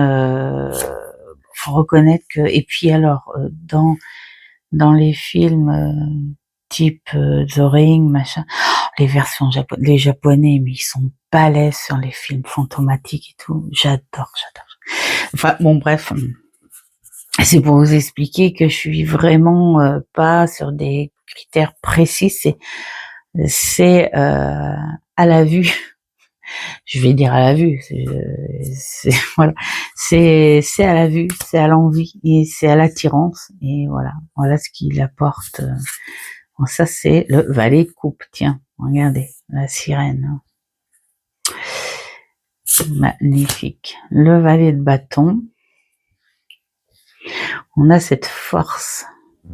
faut reconnaître que, et puis alors dans les films type The Ring machin, les versions les japonais, mais ils sont balèzes sur les films fantomatiques et tout, j'adore. Enfin bon, bref, c'est pour vous expliquer que je suis vraiment pas sur des critères précis, c'est à la vue. Je vais dire à la vue, voilà, c'est à la vue, c'est à l'envie et c'est à l'attirance, et voilà ce qu'il apporte. Bon, ça c'est le valet de coupe, tiens, regardez, la sirène, magnifique. Le valet de bâton, on a cette force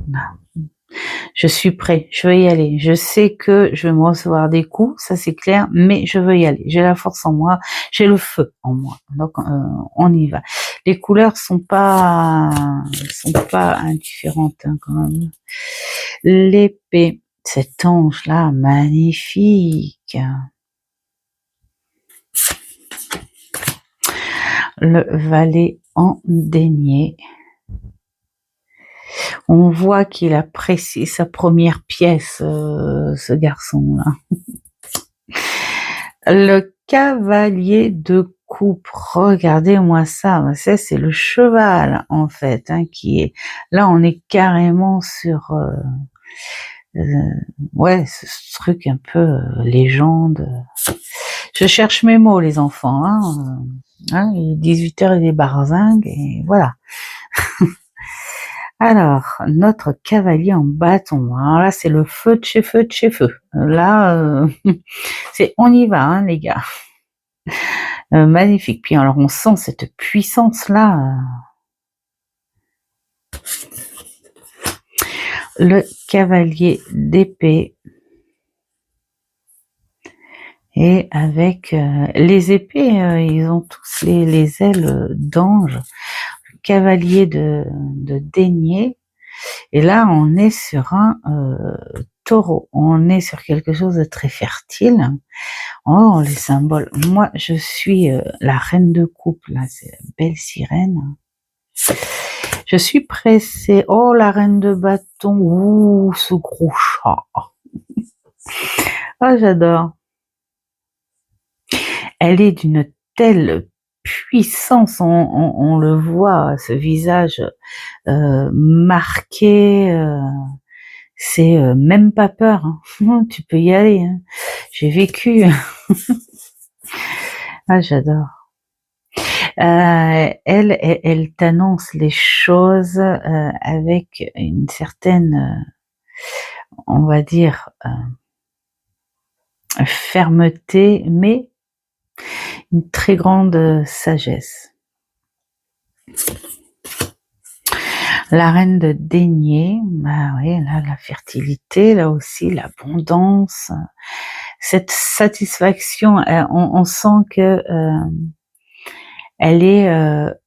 là. Je suis prêt, je veux y aller. Je sais que je vais me recevoir des coups, ça c'est clair, mais je veux y aller. J'ai la force en moi, j'ai le feu en moi. Donc on y va. Les couleurs sont pas indifférentes, hein, quand même. L'épée, cet ange là, magnifique. Le valet en denier. On voit qu'il apprécie sa première pièce, ce garçon-là. Le cavalier de coupe, regardez-moi ça, c'est le cheval en fait, hein, qui est là. On est carrément sur, ouais, ce truc un peu légende. Je cherche mes mots, les enfants, hein, il est 18h et des barzingues, et voilà. Alors, notre cavalier en bâton, alors là c'est le feu de chez feu de chez feu. Là, c'est on y va, hein, les gars. Magnifique. Puis alors on sent cette puissance là. Le cavalier d'épée, et avec les épées, ils ont tous les ailes d'ange. Cavalier de denier, et là on est sur un taureau, on est sur quelque chose de très fertile. Oh, les symboles, moi je suis la reine de coupe, là c'est la belle sirène. Je suis pressée. Oh, la reine de bâton, ouh, ce gros chat. Ah, j'adore. Elle est d'une telle puissance, on le voit, ce visage marqué, c'est même pas peur, hein. Tu peux y aller, hein. J'ai vécu. Ah, j'adore. Elle t'annonce les choses avec une certaine, on va dire, fermeté, mais une très grande sagesse. La reine de denier, bah oui, là la fertilité, là aussi l'abondance, cette satisfaction, on sent que elle est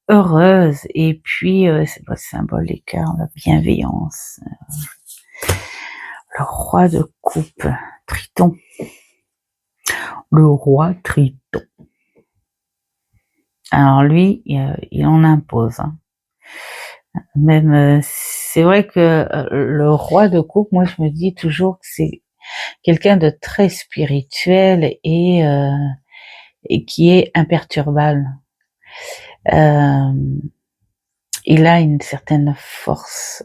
heureuse, et puis c'est le symbole des cœurs, la bienveillance. Le roi de coupe, Triton. Le roi Triton. Alors lui, il en impose, hein. Même, c'est vrai que le roi de coupe, moi je me dis toujours que c'est quelqu'un de très spirituel et qui est imperturbable. Il a une certaine force.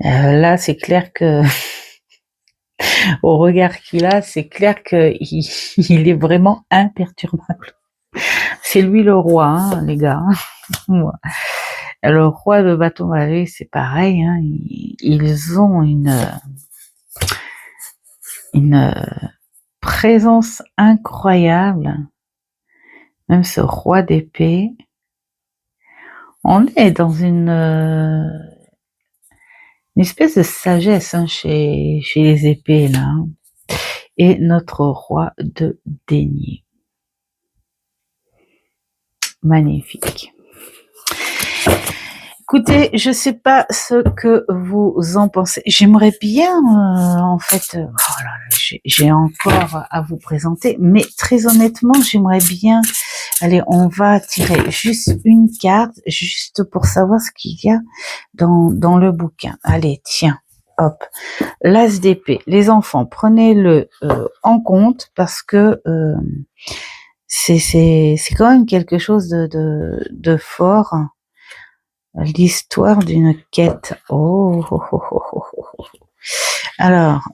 Là, c'est clair que au regard qu'il a, c'est clair qu'il il est vraiment imperturbable. C'est lui le roi, hein, les gars. Le roi de bâton, c'est pareil, hein, ils ont une présence incroyable. Même ce roi d'épée, on est dans une espèce de sagesse, hein, chez les épées là, hein. Et notre roi de denier, magnifique. Écoutez, je sais pas ce que vous en pensez. J'aimerais bien, en fait, oh là là, j'ai encore à vous présenter, mais très honnêtement, j'aimerais bien. Allez, on va tirer juste une carte, juste pour savoir ce qu'il y a dans le bouquin. Allez, tiens, hop, l'as d'épée. Les enfants, prenez-le en compte parce que c'est quand même quelque chose de fort. L'histoire d'une quête. Oh, oh, oh, oh, oh, oh. Alors,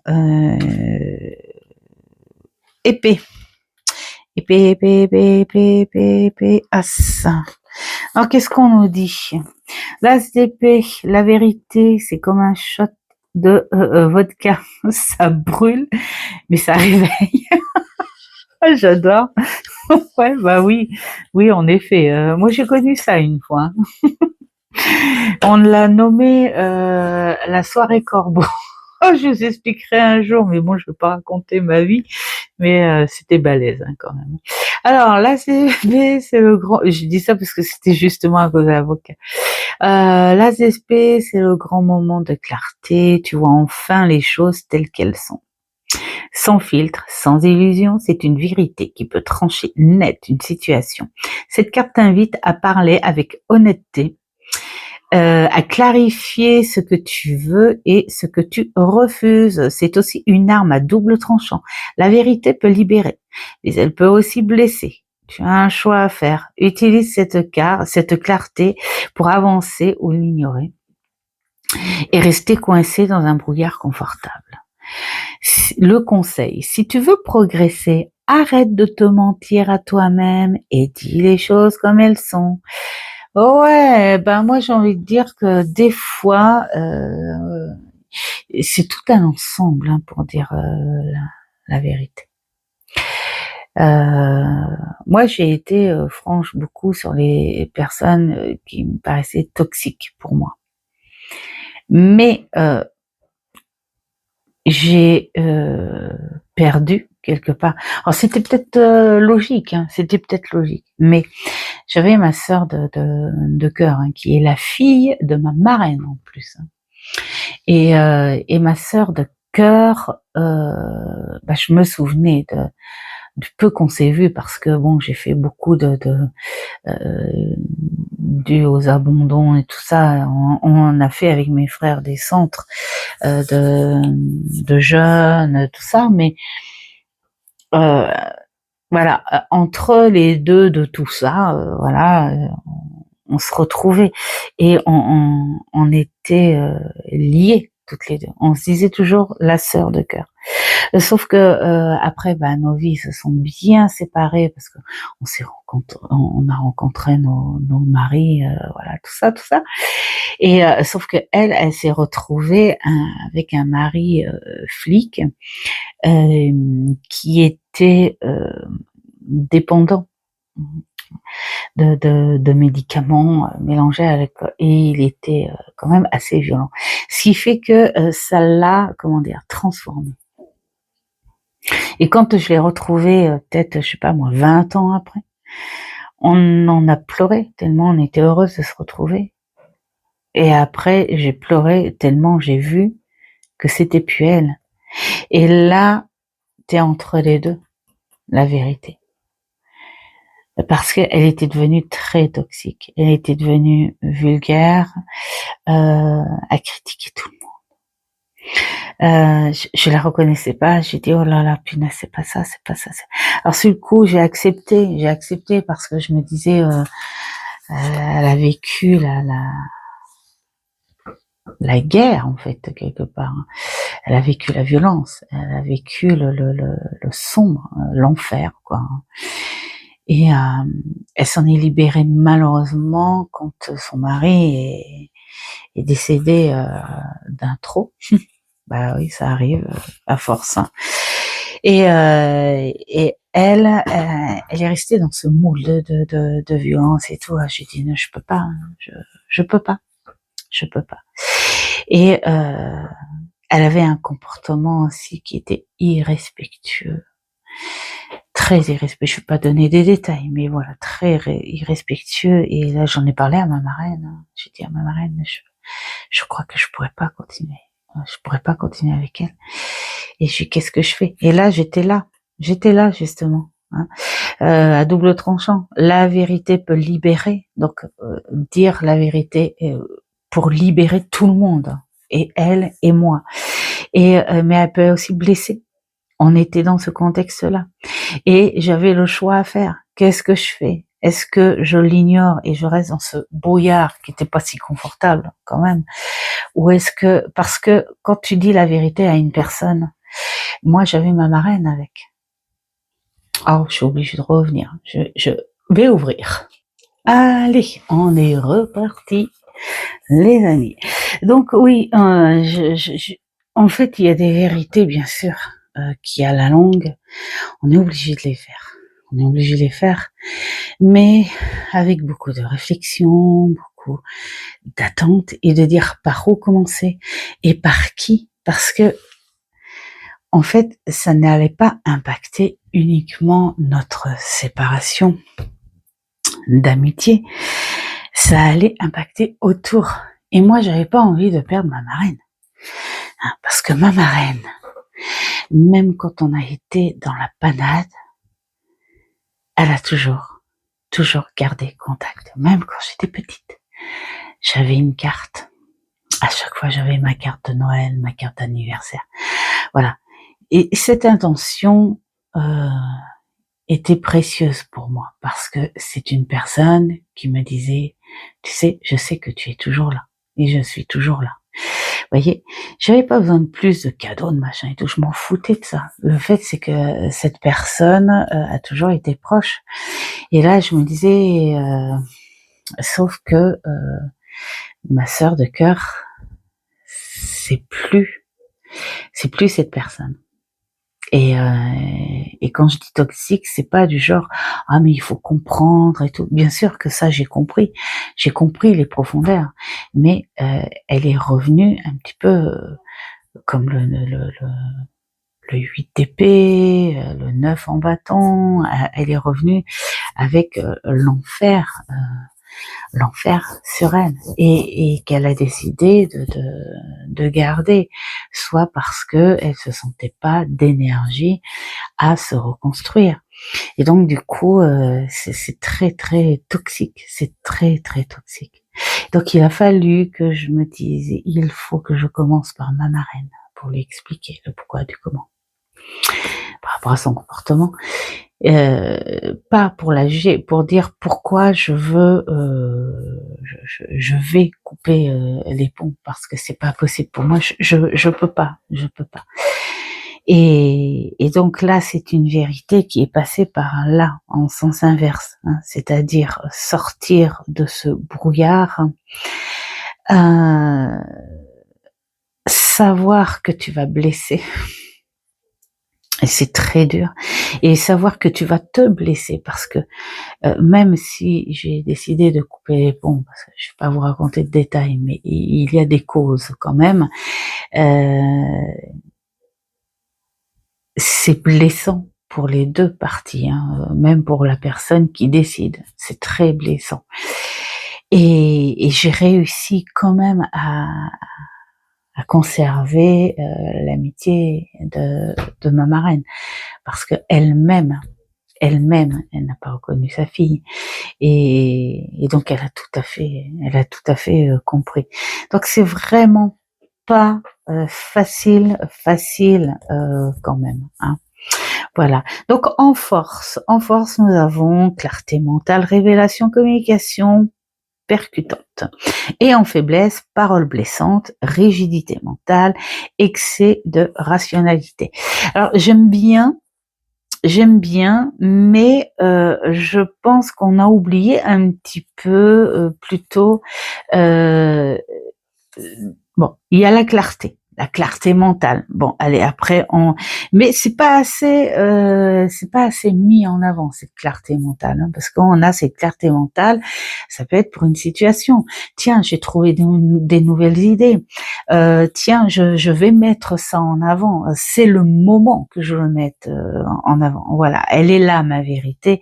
épée. Épée, épée, épée, épée, épée, épée, as. Alors, qu'est-ce qu'on nous dit? L'as d'épée, la vérité, c'est comme un shot de vodka. Ça brûle, mais ça réveille. J'adore. Ouais, bah oui, oui, en effet. Moi, j'ai connu ça une fois. On l'a nommé la soirée corbeau. Je vous expliquerai un jour, mais bon, je ne vais pas raconter ma vie, mais c'était balèze hein, quand même. Alors là, c'est le grand. Je dis ça parce que c'était justement à cause de l'avocat. L'ASP, c'est le grand moment de clarté. Tu vois enfin les choses telles qu'elles sont. Sans filtre, sans illusion, c'est une vérité qui peut trancher net une situation. Cette carte t'invite à parler avec honnêteté, à clarifier ce que tu veux et ce que tu refuses. C'est aussi une arme à double tranchant. La vérité peut libérer, mais elle peut aussi blesser. Tu as un choix à faire. Utilise cette clarté pour avancer ou l'ignorer et rester coincé dans un brouillard confortable. Le conseil, si tu veux progresser, arrête de te mentir à toi-même et dis les choses comme elles sont. Ouais, ben moi j'ai envie de dire que des fois, c'est tout un ensemble hein, pour dire la vérité. Moi j'ai été franche beaucoup sur les personnes qui me paraissaient toxiques pour moi. Mais j'ai perdu quelque part. Alors c'était peut-être logique, hein, mais j'avais ma sœur de cœur hein, qui est la fille de ma marraine en plus. Hein. Et ma sœur de cœur, je me souvenais du peu qu'on s'est vu parce que bon, j'ai fait beaucoup dû aux abandons et tout ça. On a fait avec mes frères des centres de jeunes, tout ça, mais voilà, entre les deux de tout ça, voilà, on se retrouvait et on était liés toutes les deux. On se disait toujours la sœur de cœur. Sauf que après, nos vies se sont bien séparées parce que on a rencontré nos maris, voilà, tout ça. Et sauf que elle s'est retrouvée avec un mari flic qui était dépendant de médicaments mélangés à l'alcool et il était quand même assez violent. Ce qui fait que ça l'a, transformé. Et quand je l'ai retrouvé, peut-être, je sais pas moi, 20 ans après, on en a pleuré tellement on était heureuse de se retrouver. Et après, j'ai pleuré tellement j'ai vu que c'était plus elle. Et là, t'es entre les deux, la vérité. Parce qu'elle était devenue très toxique. Elle était devenue vulgaire, à critiquer tout le monde. Je la reconnaissais pas. J'ai dit oh là là, punaise, c'est pas ça. Alors sur le coup, j'ai accepté parce que je me disais, elle a vécu la guerre en fait quelque part. Elle a vécu la violence, elle a vécu le sombre, l'enfer quoi. Et elle s'en est libérée malheureusement quand son mari est décédé d'un trop. Bah oui, ça arrive à force. Hein. Et elle est restée dans ce moule de violence et tout. J'ai dit non, je peux pas, hein, je peux pas, je peux pas. Et elle avait un comportement aussi qui était irrespectueux, très irrespectueux. Je vais pas donner des détails, mais voilà, très irrespectueux. Et là, j'en ai parlé à ma marraine. Hein. J'ai dit à ma marraine, je crois que je pourrais pas continuer. Je pourrais pas continuer avec elle. Et je dis, qu'est-ce que je fais? Et là, j'étais là justement. Hein. À double tranchant. La vérité peut libérer. Donc, dire la vérité pour libérer tout le monde. Et elle et moi. Et mais elle peut aussi blesser. On était dans ce contexte-là. Et j'avais le choix à faire. Qu'est-ce que je fais? Est-ce que je l'ignore et je reste dans ce brouillard qui n'était pas si confortable quand même? Ou est-ce que, parce que quand tu dis la vérité à une personne, moi j'avais ma marraine avec. Oh, je suis obligée de revenir. Je vais ouvrir. Allez, on est reparti, les amis. Donc oui, en fait, il y a des vérités, bien sûr, qui à la longue, on est obligé de les faire. On est obligé de les faire, mais avec beaucoup de réflexion, beaucoup d'attente et de dire par où commencer et par qui, parce que en fait, ça n'allait pas impacter uniquement notre séparation d'amitié, ça allait impacter autour. Et moi, j'avais pas envie de perdre ma marraine, hein, parce que ma marraine, même quand on a été dans la panade, elle a toujours gardé contact, même quand j'étais petite. J'avais une carte. À chaque fois, j'avais ma carte de Noël, ma carte d'anniversaire. Voilà. Et cette intention était précieuse pour moi parce que c'est une personne qui me disait, tu sais, je sais que tu es toujours là et je suis toujours là. Vous voyez, j'avais pas besoin de plus de cadeaux, de machin et tout, je m'en foutais de ça. Le fait, c'est que cette personne a toujours été proche. Et là, je me disais, sauf que ma sœur de cœur, c'est plus cette personne. Et quand je dis toxique, c'est pas du genre ah mais il faut comprendre et tout. Bien sûr que ça j'ai compris les profondeurs, mais elle est revenue un petit peu comme le 8 d'épée, le 9 en bâton. Elle est revenue avec l'enfer sur elle et qu'elle a décidé de garder, soit parce que elle se sentait pas d'énergie à se reconstruire. Et donc du coup, c'est très très toxique, c'est très très toxique. Donc il a fallu que je me dise, il faut que je commence par ma marraine pour lui expliquer le pourquoi du comment par rapport à son comportement. Pas pour la juger, pour dire pourquoi je vais couper les ponts parce que c'est pas possible pour moi. Je peux pas. Et donc là, c'est une vérité qui est passée par là, en sens inverse, hein, c'est-à-dire sortir de ce brouillard, savoir que tu vas blesser. Et c'est très dur. Et savoir que tu vas te blesser parce que même si j'ai décidé de couper les ponts, parce que je vais pas vous raconter de détails, mais il y a des causes quand même, c'est blessant pour les deux parties, hein, même pour la personne qui décide. C'est très blessant. Et j'ai réussi quand même à conserver l'amitié de ma marraine parce que elle-même elle n'a pas reconnu sa fille et donc elle a tout à fait compris. Donc c'est vraiment pas facile quand même. Hein. Voilà. Donc en force, nous avons clarté mentale, révélation, communication percutante. Et en faiblesse, parole blessante, rigidité mentale, excès de rationalité. Alors j'aime bien j'aime bien, mais je pense qu'on a oublié un petit peu plutôt. euh, Bon, il y a la clarté mentale. Bon, allez, après mais c'est pas assez mis en avant cette clarté mentale, hein, parce qu'on a cette clarté mentale, ça peut être pour une situation. Tiens, j'ai trouvé des nouvelles idées. Tiens, je vais mettre ça en avant. C'est le moment que je veux mettre en avant. Voilà, elle est là ma vérité,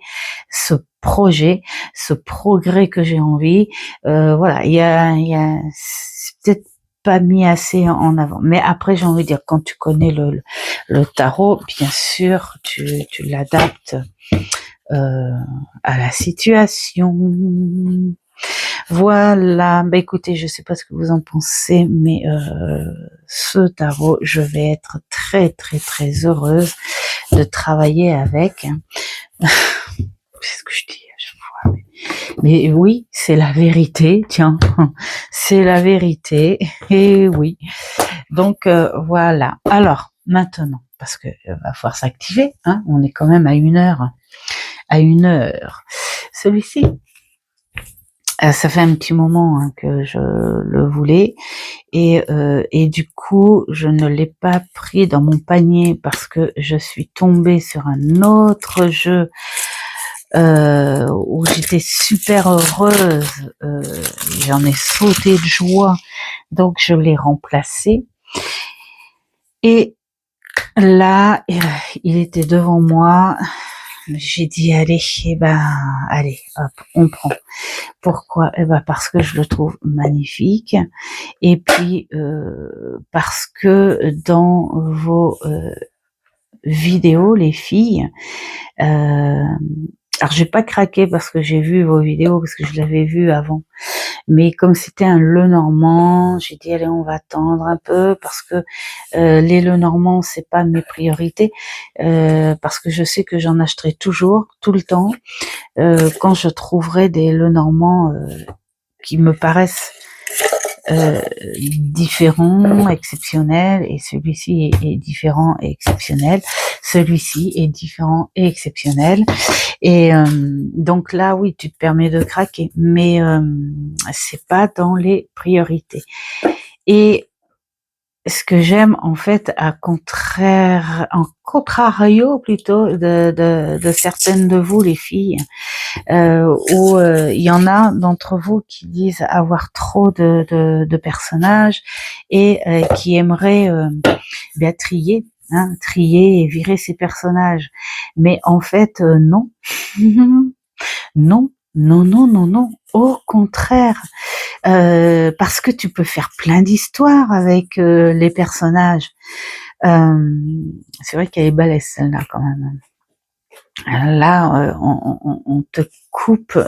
ce projet, ce progrès que j'ai envie. Voilà, il y a, c'est peut-être pas mis assez en avant. Mais après, j'ai envie de dire, quand tu connais le tarot, bien sûr, tu l'adaptes euh, à la situation. Voilà. Bah écoutez, je sais pas ce que vous en pensez, mais ce tarot, je vais être très très très heureuse de travailler avec. C'est ce que je dis à chaque fois. Mais oui, c'est la vérité, tiens, c'est la vérité, et oui. Donc voilà. Alors maintenant, parce que va falloir s'activer, hein, on est quand même à 1 heure, à 1 heure. Celui-ci, ça fait un petit moment hein, que je le voulais, et du coup, je ne l'ai pas pris dans mon panier parce que je suis tombée sur un autre jeu où j'étais super heureuse, j'en ai sauté de joie, donc je l'ai remplacé. Et là, il était devant moi. J'ai dit allez, allez, hop, on prend. Pourquoi? Parce que je le trouve magnifique, et puis parce que dans vos vidéos, les filles, alors j'ai pas craqué parce que j'ai vu vos vidéos, parce que je l'avais vu avant. Mais comme c'était un Lenormand, j'ai dit allez, on va attendre un peu parce que les Lenormands c'est pas mes priorités, parce que je sais que j'en achèterai toujours, tout le temps, quand je trouverai des Lenormands qui me paraissent différent, exceptionnel, et celui-ci est différent et exceptionnel. Celui-ci est différent et exceptionnel. Et donc là, oui, tu te permets de craquer, mais c'est pas dans les priorités. Et ce que j'aime en fait, en contrario plutôt de certaines de vous les filles, où il y en a d'entre vous qui disent avoir trop de personnages et qui aimeraient bien trier, hein, trier et virer ces personnages. Mais en fait, non. Non, non, non, non, non. Au contraire, parce que tu peux faire plein d'histoires avec les personnages. C'est vrai qu'elle est balèze celle-là quand même. Là, on te coupe.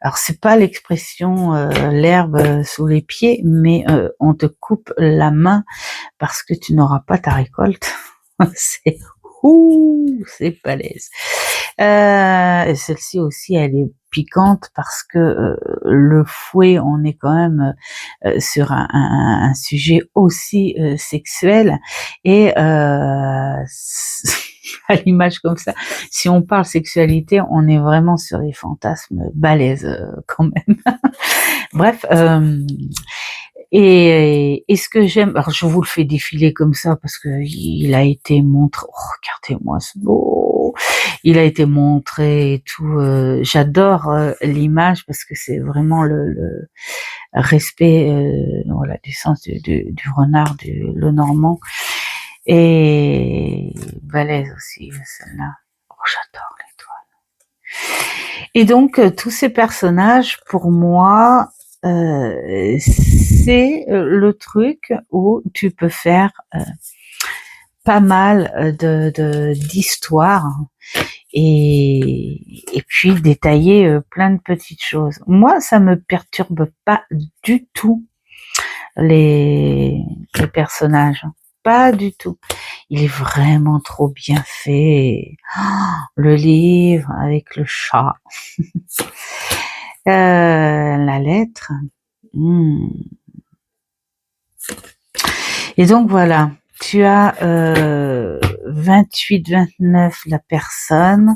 Alors c'est pas l'expression l'herbe sous les pieds, mais on te coupe la main parce que tu n'auras pas ta récolte. c'est c'est balèze. Et celle-ci aussi, elle est piquante parce que le fouet, on est quand même sur un sujet aussi sexuel, et à l'image comme ça, si on parle sexualité, on est vraiment sur des fantasmes balèzes quand même. Bref, et ce que j'aime, alors je vous le fais défiler comme ça parce que il a été montré. Oh, regardez-moi ce beau. Il a été montré et tout. J'adore l'image parce que c'est vraiment le respect, voilà, du sens du renard, du Lenormand, et balèze aussi celle-là. Oh, j'adore l'étoile. Et donc tous ces personnages, pour moi, c'est le truc où tu peux faire pas mal d'histoires, et puis détailler plein de petites choses. Moi, ça me perturbe pas du tout les personnages, pas du tout. Il est vraiment trop bien fait. Oh, le livre avec le chat. La lettre. Et donc voilà. tu as 28-29 la personne,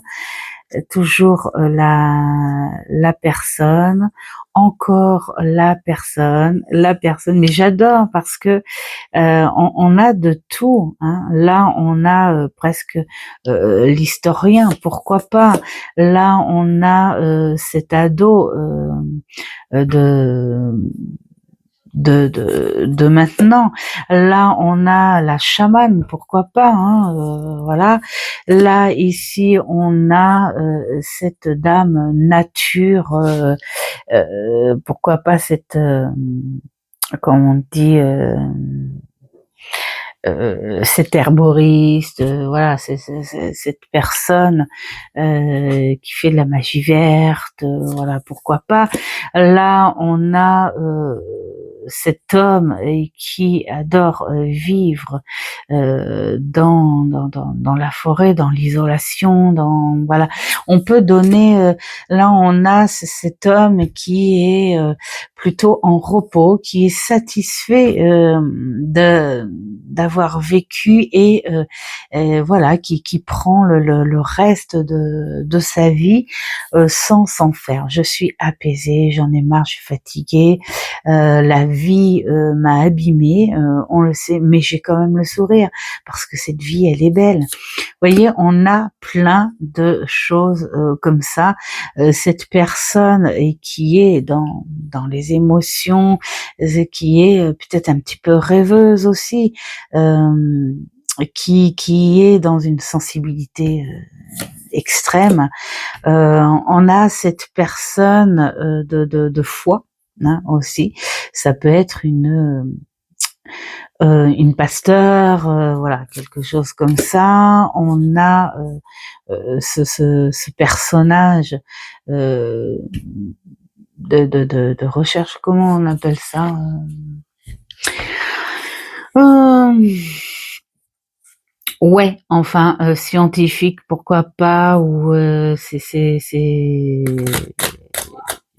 toujours la personne, encore la personne, mais j'adore parce que on a de tout, hein. Là, on a presque l'historien, pourquoi pas. Là, on a cet ado de de maintenant. Là, on a la chamane, pourquoi pas, hein, voilà. Là, ici, on a cette dame nature, pourquoi pas cette, comment on dit, cet herboriste, voilà, cette personne qui fait de la magie verte, voilà, pourquoi pas. Là, on a cet homme qui adore vivre dans la forêt, dans l'isolation, dans voilà. On peut donner. Là, on a cet homme qui est plutôt en repos, qui est satisfait d'avoir vécu et voilà, qui prend le reste de sa vie sans s'en faire. Je suis apaisée, j'en ai marre, je suis fatiguée, la vie m'a abîmée, on le sait, mais j'ai quand même le sourire parce que cette vie, elle est belle. Vous voyez, on a plein de choses comme ça. Cette personne qui est dans les émotions, qui est peut-être un petit peu rêveuse aussi, qui est dans une sensibilité extrême. On a cette personne de foi, hein, aussi. Ça peut être une pasteur, voilà, quelque chose comme ça. On a ce personnage de recherche, comment on appelle ça, ouais, enfin scientifique, pourquoi pas, ou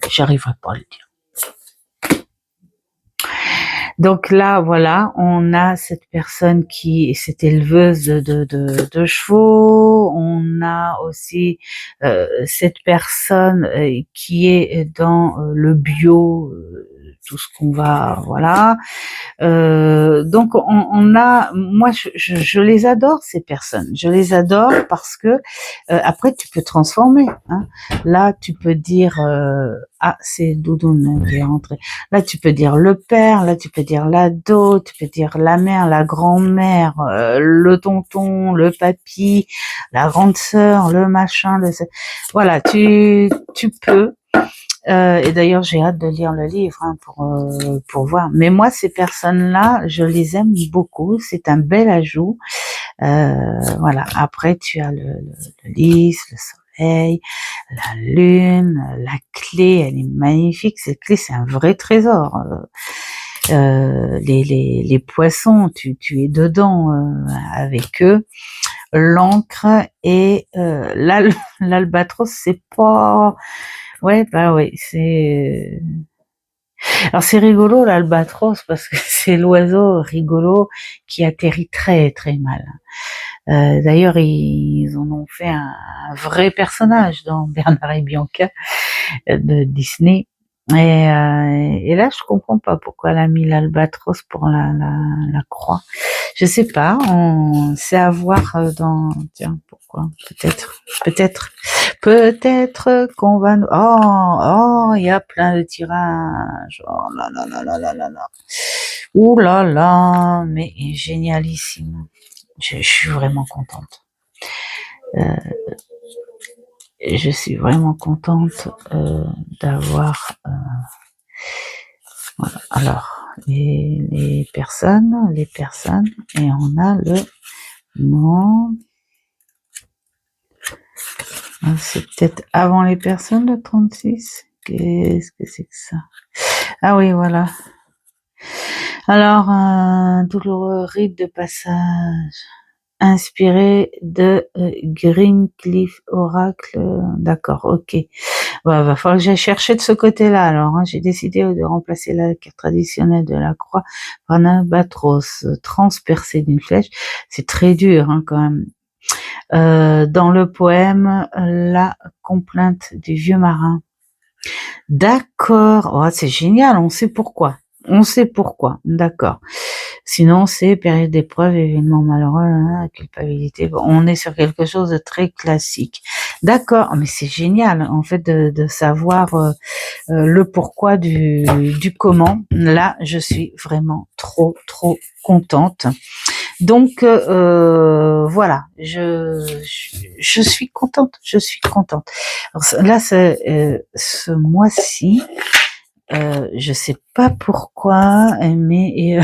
j'arriverai pas à le dire. Donc là, voilà, on a cette personne qui est cette éleveuse de chevaux. On a aussi cette personne qui est dans le bio, tout ce qu'on va, voilà. Donc on a, moi je les adore ces personnes. Je les adore parce que après tu peux transformer. Hein. Là tu peux dire ah c'est Doudoune qui est rentré. Là tu peux dire le père, là tu peux dire l'ado, tu peux dire la mère, la grand-mère, le tonton, le papy, la grande sœur, le machin, voilà tu peux. Et d'ailleurs, j'ai hâte de lire le livre hein, pour voir. Mais moi, ces personnes-là, je les aime beaucoup. C'est un bel ajout. Voilà. Après, tu as le lys, le soleil, la lune, la clé. Elle est magnifique. Cette clé, c'est un vrai trésor. Les poissons, tu es dedans avec eux. L'encre et l'albatros, c'est pas. Ouais, bah oui, c'est. Alors c'est rigolo l'albatros parce que c'est l'oiseau rigolo qui atterrit très très mal. D'ailleurs, ils en ont fait un vrai personnage dans Bernard et Bianca de Disney. Et là, je comprends pas pourquoi elle a mis l'albatros pour la croix. Je sais pas, c'est à voir dans. Tiens, pourquoi? Peut-être qu'on va. Oh, il y a plein de tirages. Oh là là là là là là là. Ouh là là, mais génialissime. Je suis vraiment contente. Je suis vraiment contente d'avoir. Voilà. Alors, les personnes, et on a le nom. C'est peut-être avant les personnes, le 36. Qu'est-ce que c'est que ça? Ah oui, voilà. Alors, un douloureux rite de passage inspiré de Greencliff Oracle. D'accord, ok. Bah, va falloir que j'aille chercher de ce côté-là. Alors, hein, j'ai décidé de remplacer la carte traditionnelle de la croix par un albatros transpercé d'une flèche. C'est très dur, hein, quand même. Dans le poème, la complainte du vieux marin. D'accord. Oh, c'est génial. On sait pourquoi. On sait pourquoi. D'accord. Sinon, c'est période d'épreuve, événement malheureux, hein, culpabilité. Bon, on est sur quelque chose de très classique. D'accord, mais c'est génial en fait de savoir le pourquoi du comment. Là, je suis vraiment trop contente. Donc voilà, je suis contente, je suis contente. Alors, là, ce mois-ci, je sais pas pourquoi, mais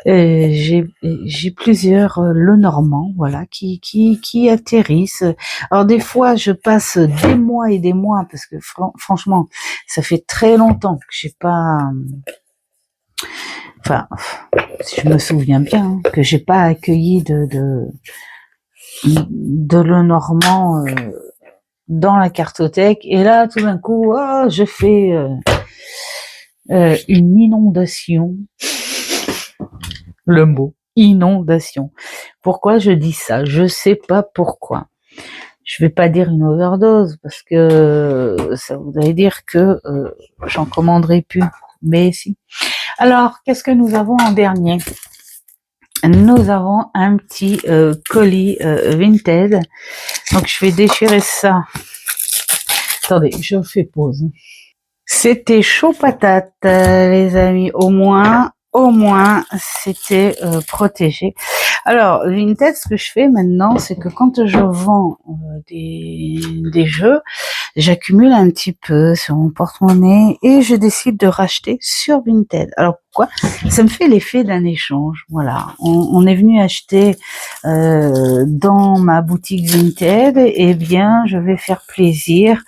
j'ai plusieurs Lenormand, voilà, qui atterrissent. Alors des fois, je passe des mois et des mois parce que franchement, ça fait très longtemps que j'ai pas, enfin, si je me souviens bien, hein, que j'ai pas accueilli de Lenormand dans la cartothèque. Et là, tout d'un coup, oh, je fais une inondation. Le mot inondation. Pourquoi je dis ça? Je sais pas pourquoi. Je vais pas dire une overdose parce que ça voudrait dire que j'en commanderai plus. Mais si. Alors, qu'est-ce que nous avons en dernier? Nous avons un petit colis Vinted. Donc, je vais déchirer ça. Attendez, je fais pause. C'était chaud patate, les amis. Au moins, c'était protégé. Alors, Vinted, ce que je fais maintenant, c'est que quand je vends des jeux, j'accumule un petit peu sur mon porte-monnaie et je décide de racheter sur Vinted. Alors pourquoi? Ça me fait l'effet d'un échange. Voilà, on est venu acheter dans ma boutique Vinted, et bien, je vais faire plaisir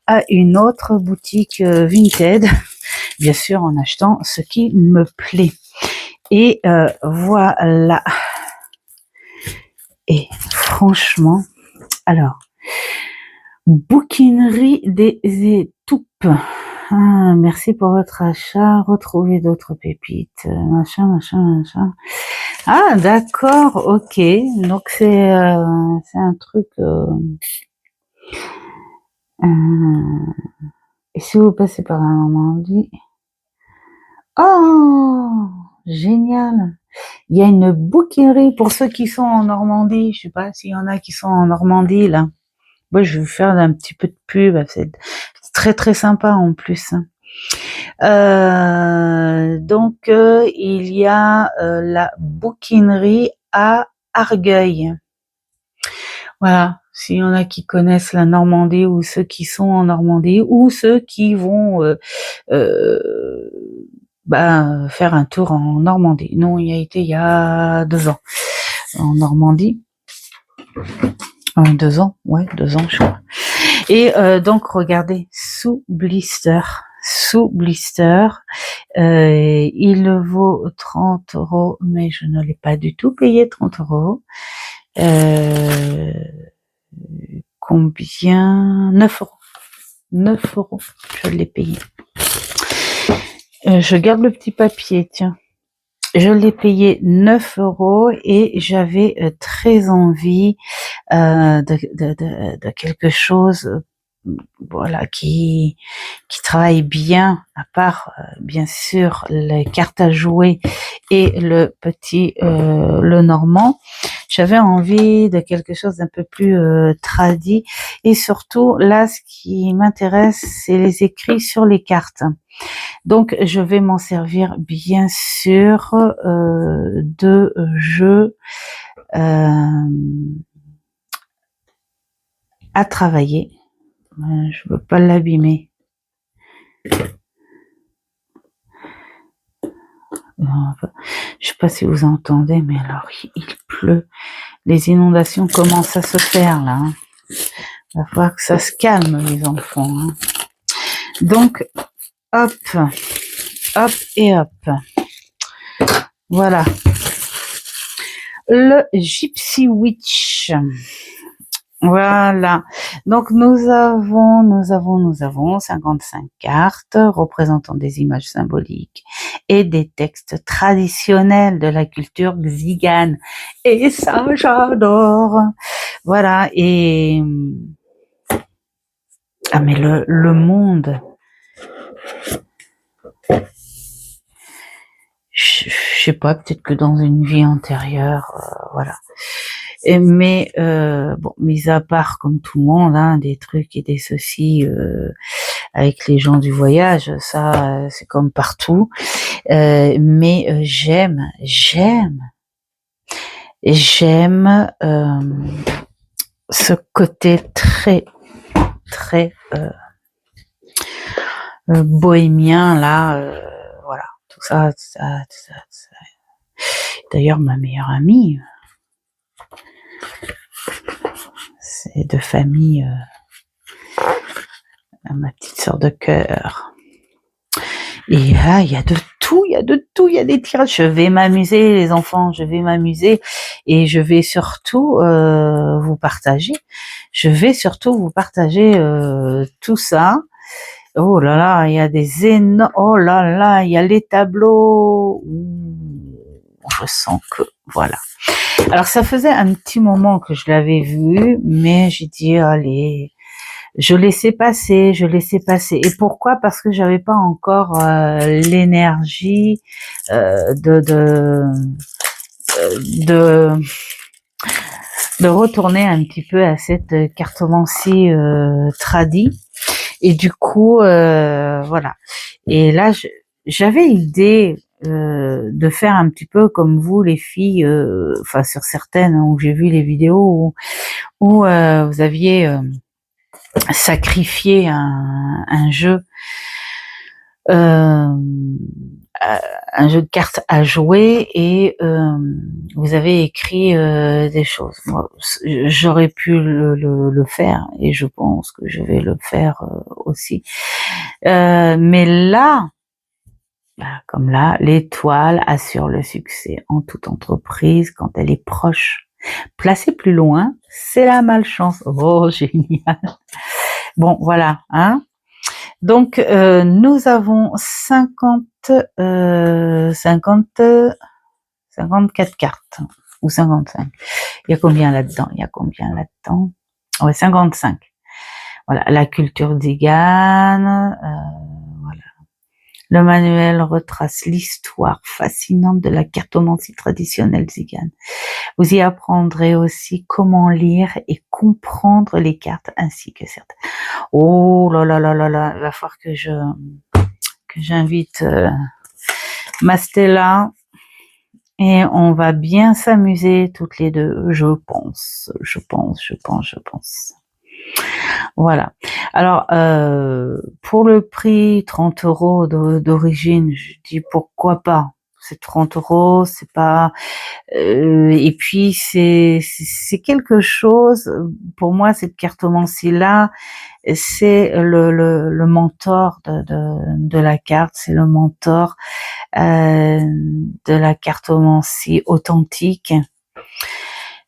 à une autre boutique Vinted, bien sûr en achetant ce qui me plaît. Et voilà. Et franchement, alors, bouquinerie des étoupes. Ah, merci pour votre achat. Retrouvez d'autres pépites. Machin. Ah, d'accord, ok. Donc c'est un truc. Et si vous passez par la Normandie, oh, génial. Il y a une bouquinerie pour ceux qui sont en Normandie. Je sais pas s'il y en a qui sont en Normandie là. Moi, je vais vous faire un petit peu de pub. C'est très sympa en plus. Donc, il y a la bouquinerie à Argueil. Voilà. S'il y en a qui connaissent la Normandie ou ceux qui sont en Normandie ou ceux qui vont faire un tour en Normandie. Non, il y a été il y a 2 ans en Normandie. 2 ans, ouais, 2 ans, je crois. Et donc, regardez, sous blister, il vaut 30 €, mais je ne l'ai pas du tout payé 30 €. Combien? 9 €. 9 €, je l'ai payé. Je garde le petit papier, tiens. Je l'ai payé 9 € et j'avais très envie de quelque chose, voilà, qui travaille bien, à part bien sûr les cartes à jouer et le petit Lenormand. J'avais envie de quelque chose d'un peu plus tradi, et surtout là, ce qui m'intéresse, c'est les écrits sur les cartes. Donc, je vais m'en servir bien sûr de jeux à travailler. Je veux pas l'abîmer. Je sais pas si vous entendez, mais alors il pleut. Les inondations commencent à se faire là. Hein. Il va falloir que ça se calme, les enfants. Hein. Donc, hop et hop. Voilà. Le Gypsy Witch. Voilà. Donc nous avons 55 cartes représentant des images symboliques et des textes traditionnels de la culture xigane. Et ça, j'adore. Voilà. Et ah mais le monde. Je sais pas, peut-être que dans une vie antérieure, voilà. Mais bon, mis à part comme tout le monde, hein, des trucs et des soucis avec les gens du voyage, ça c'est comme partout. Mais j'aime ce côté très bohémien là, voilà, tout ça. D'ailleurs, ma meilleure amie, c'est de famille, ma petite sœur de cœur. Et là, il y a de tout, il y a des tirages. Je vais m'amuser, les enfants, je vais m'amuser et je vais surtout vous partager. Tout ça. Oh là là, il y a des énormes. Oh là là, il y a les tableaux. Je sens que voilà. Alors ça faisait un petit moment que je l'avais vu, mais j'ai dit allez, je laissais passer. Et pourquoi? Parce que j'avais pas encore l'énergie de retourner un petit peu à cette cartomancie tradie. Et du coup, voilà. Et là, j'avais l'idée de faire un petit peu comme vous, les filles, enfin sur certaines où j'ai vu les vidéos où vous aviez sacrifié un jeu de cartes à jouer et vous avez écrit des choses. Moi, j'aurais pu le faire et je pense que je vais le faire aussi. Mais là, comme là, l'étoile assure le succès en toute entreprise quand elle est proche. Placée plus loin, c'est la malchance. Oh, génial. Bon, voilà, hein. Donc, nous avons 54 cartes, ou 55. Il y a combien là-dedans? Ouais, 55. Voilà, la culture tzigane, voilà. Le manuel retrace l'histoire fascinante de la cartomancie traditionnelle tzigane. Vous y apprendrez aussi comment lire et comprendre les cartes ainsi que certaines. Oh là là là là là, il va falloir que j'invite ma Stella et on va bien s'amuser toutes les deux, je pense. Voilà. Alors, pour le prix 30 € d'origine, je dis pourquoi pas. C'est 30 €, c'est pas. Et puis c'est quelque chose. Pour moi, cette cartomancie-là, c'est le mentor de la carte, c'est le mentor de la cartomancie authentique.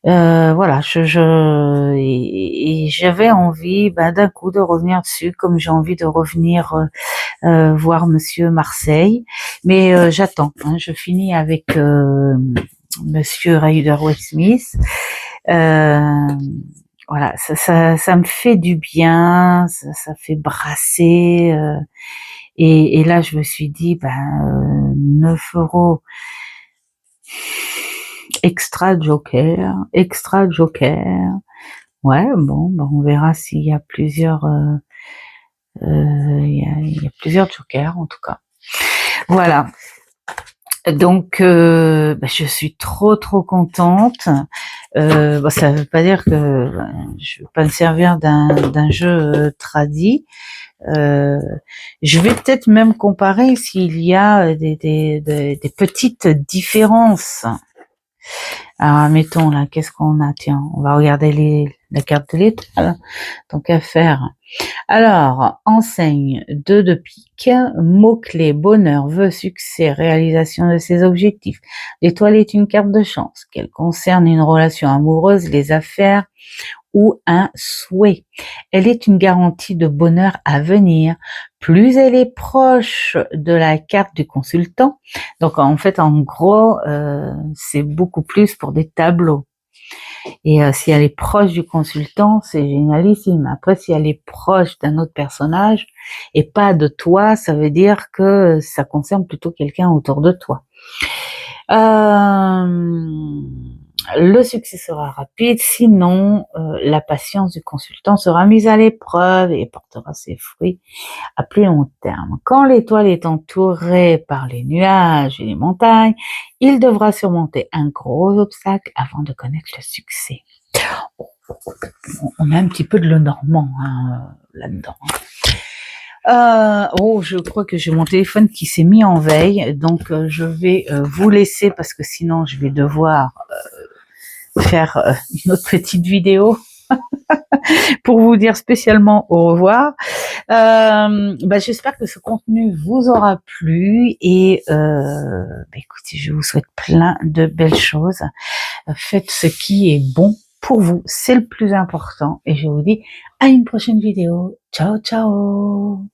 Voilà, et j'avais envie d'un coup de revenir dessus, comme j'ai envie de revenir voir Monsieur Marseille, mais j'attends, hein, je finis avec Monsieur Rider-Waite-Smith. Voilà, ça me fait du bien, ça fait brasser, et là je me suis dit 9 €. Extra joker. Ouais, bon, on verra s'il y a plusieurs, il y a plusieurs jokers en tout cas. Voilà. Donc, je suis trop contente. Ça veut pas dire que je vais pas me servir d'un jeu tradi. Je vais peut-être même comparer s'il y a des petites différences. Alors, mettons là, qu'est-ce qu'on a? Tiens, on va regarder la carte de l'étoile, tant qu'à faire. Alors, enseigne 2 de pique, mots-clés, bonheur, vœux, succès, réalisation de ses objectifs. L'étoile est une carte de chance, qu'elle concerne une relation amoureuse, les affaires ou un souhait. Elle est une garantie de bonheur à venir. Plus elle est proche de la carte du consultant, donc en fait, en gros, c'est beaucoup plus pour des tableaux. Et si elle est proche du consultant, c'est génialissime. Après, si elle est proche d'un autre personnage et pas de toi, ça veut dire que ça concerne plutôt quelqu'un autour de toi. Le succès sera rapide, sinon la patience du consultant sera mise à l'épreuve et portera ses fruits à plus long terme. Quand l'étoile est entourée par les nuages et les montagnes, il devra surmonter un gros obstacle avant de connaître le succès. On a un petit peu de Lenormand là-dedans. Je crois que j'ai mon téléphone qui s'est mis en veille, donc je vais vous laisser parce que sinon je vais devoir faire une autre petite vidéo pour vous dire spécialement au revoir. J'espère que ce contenu vous aura plu et écoutez, je vous souhaite plein de belles choses. Faites ce qui est bon pour vous, c'est le plus important et je vous dis à une prochaine vidéo. Ciao, ciao!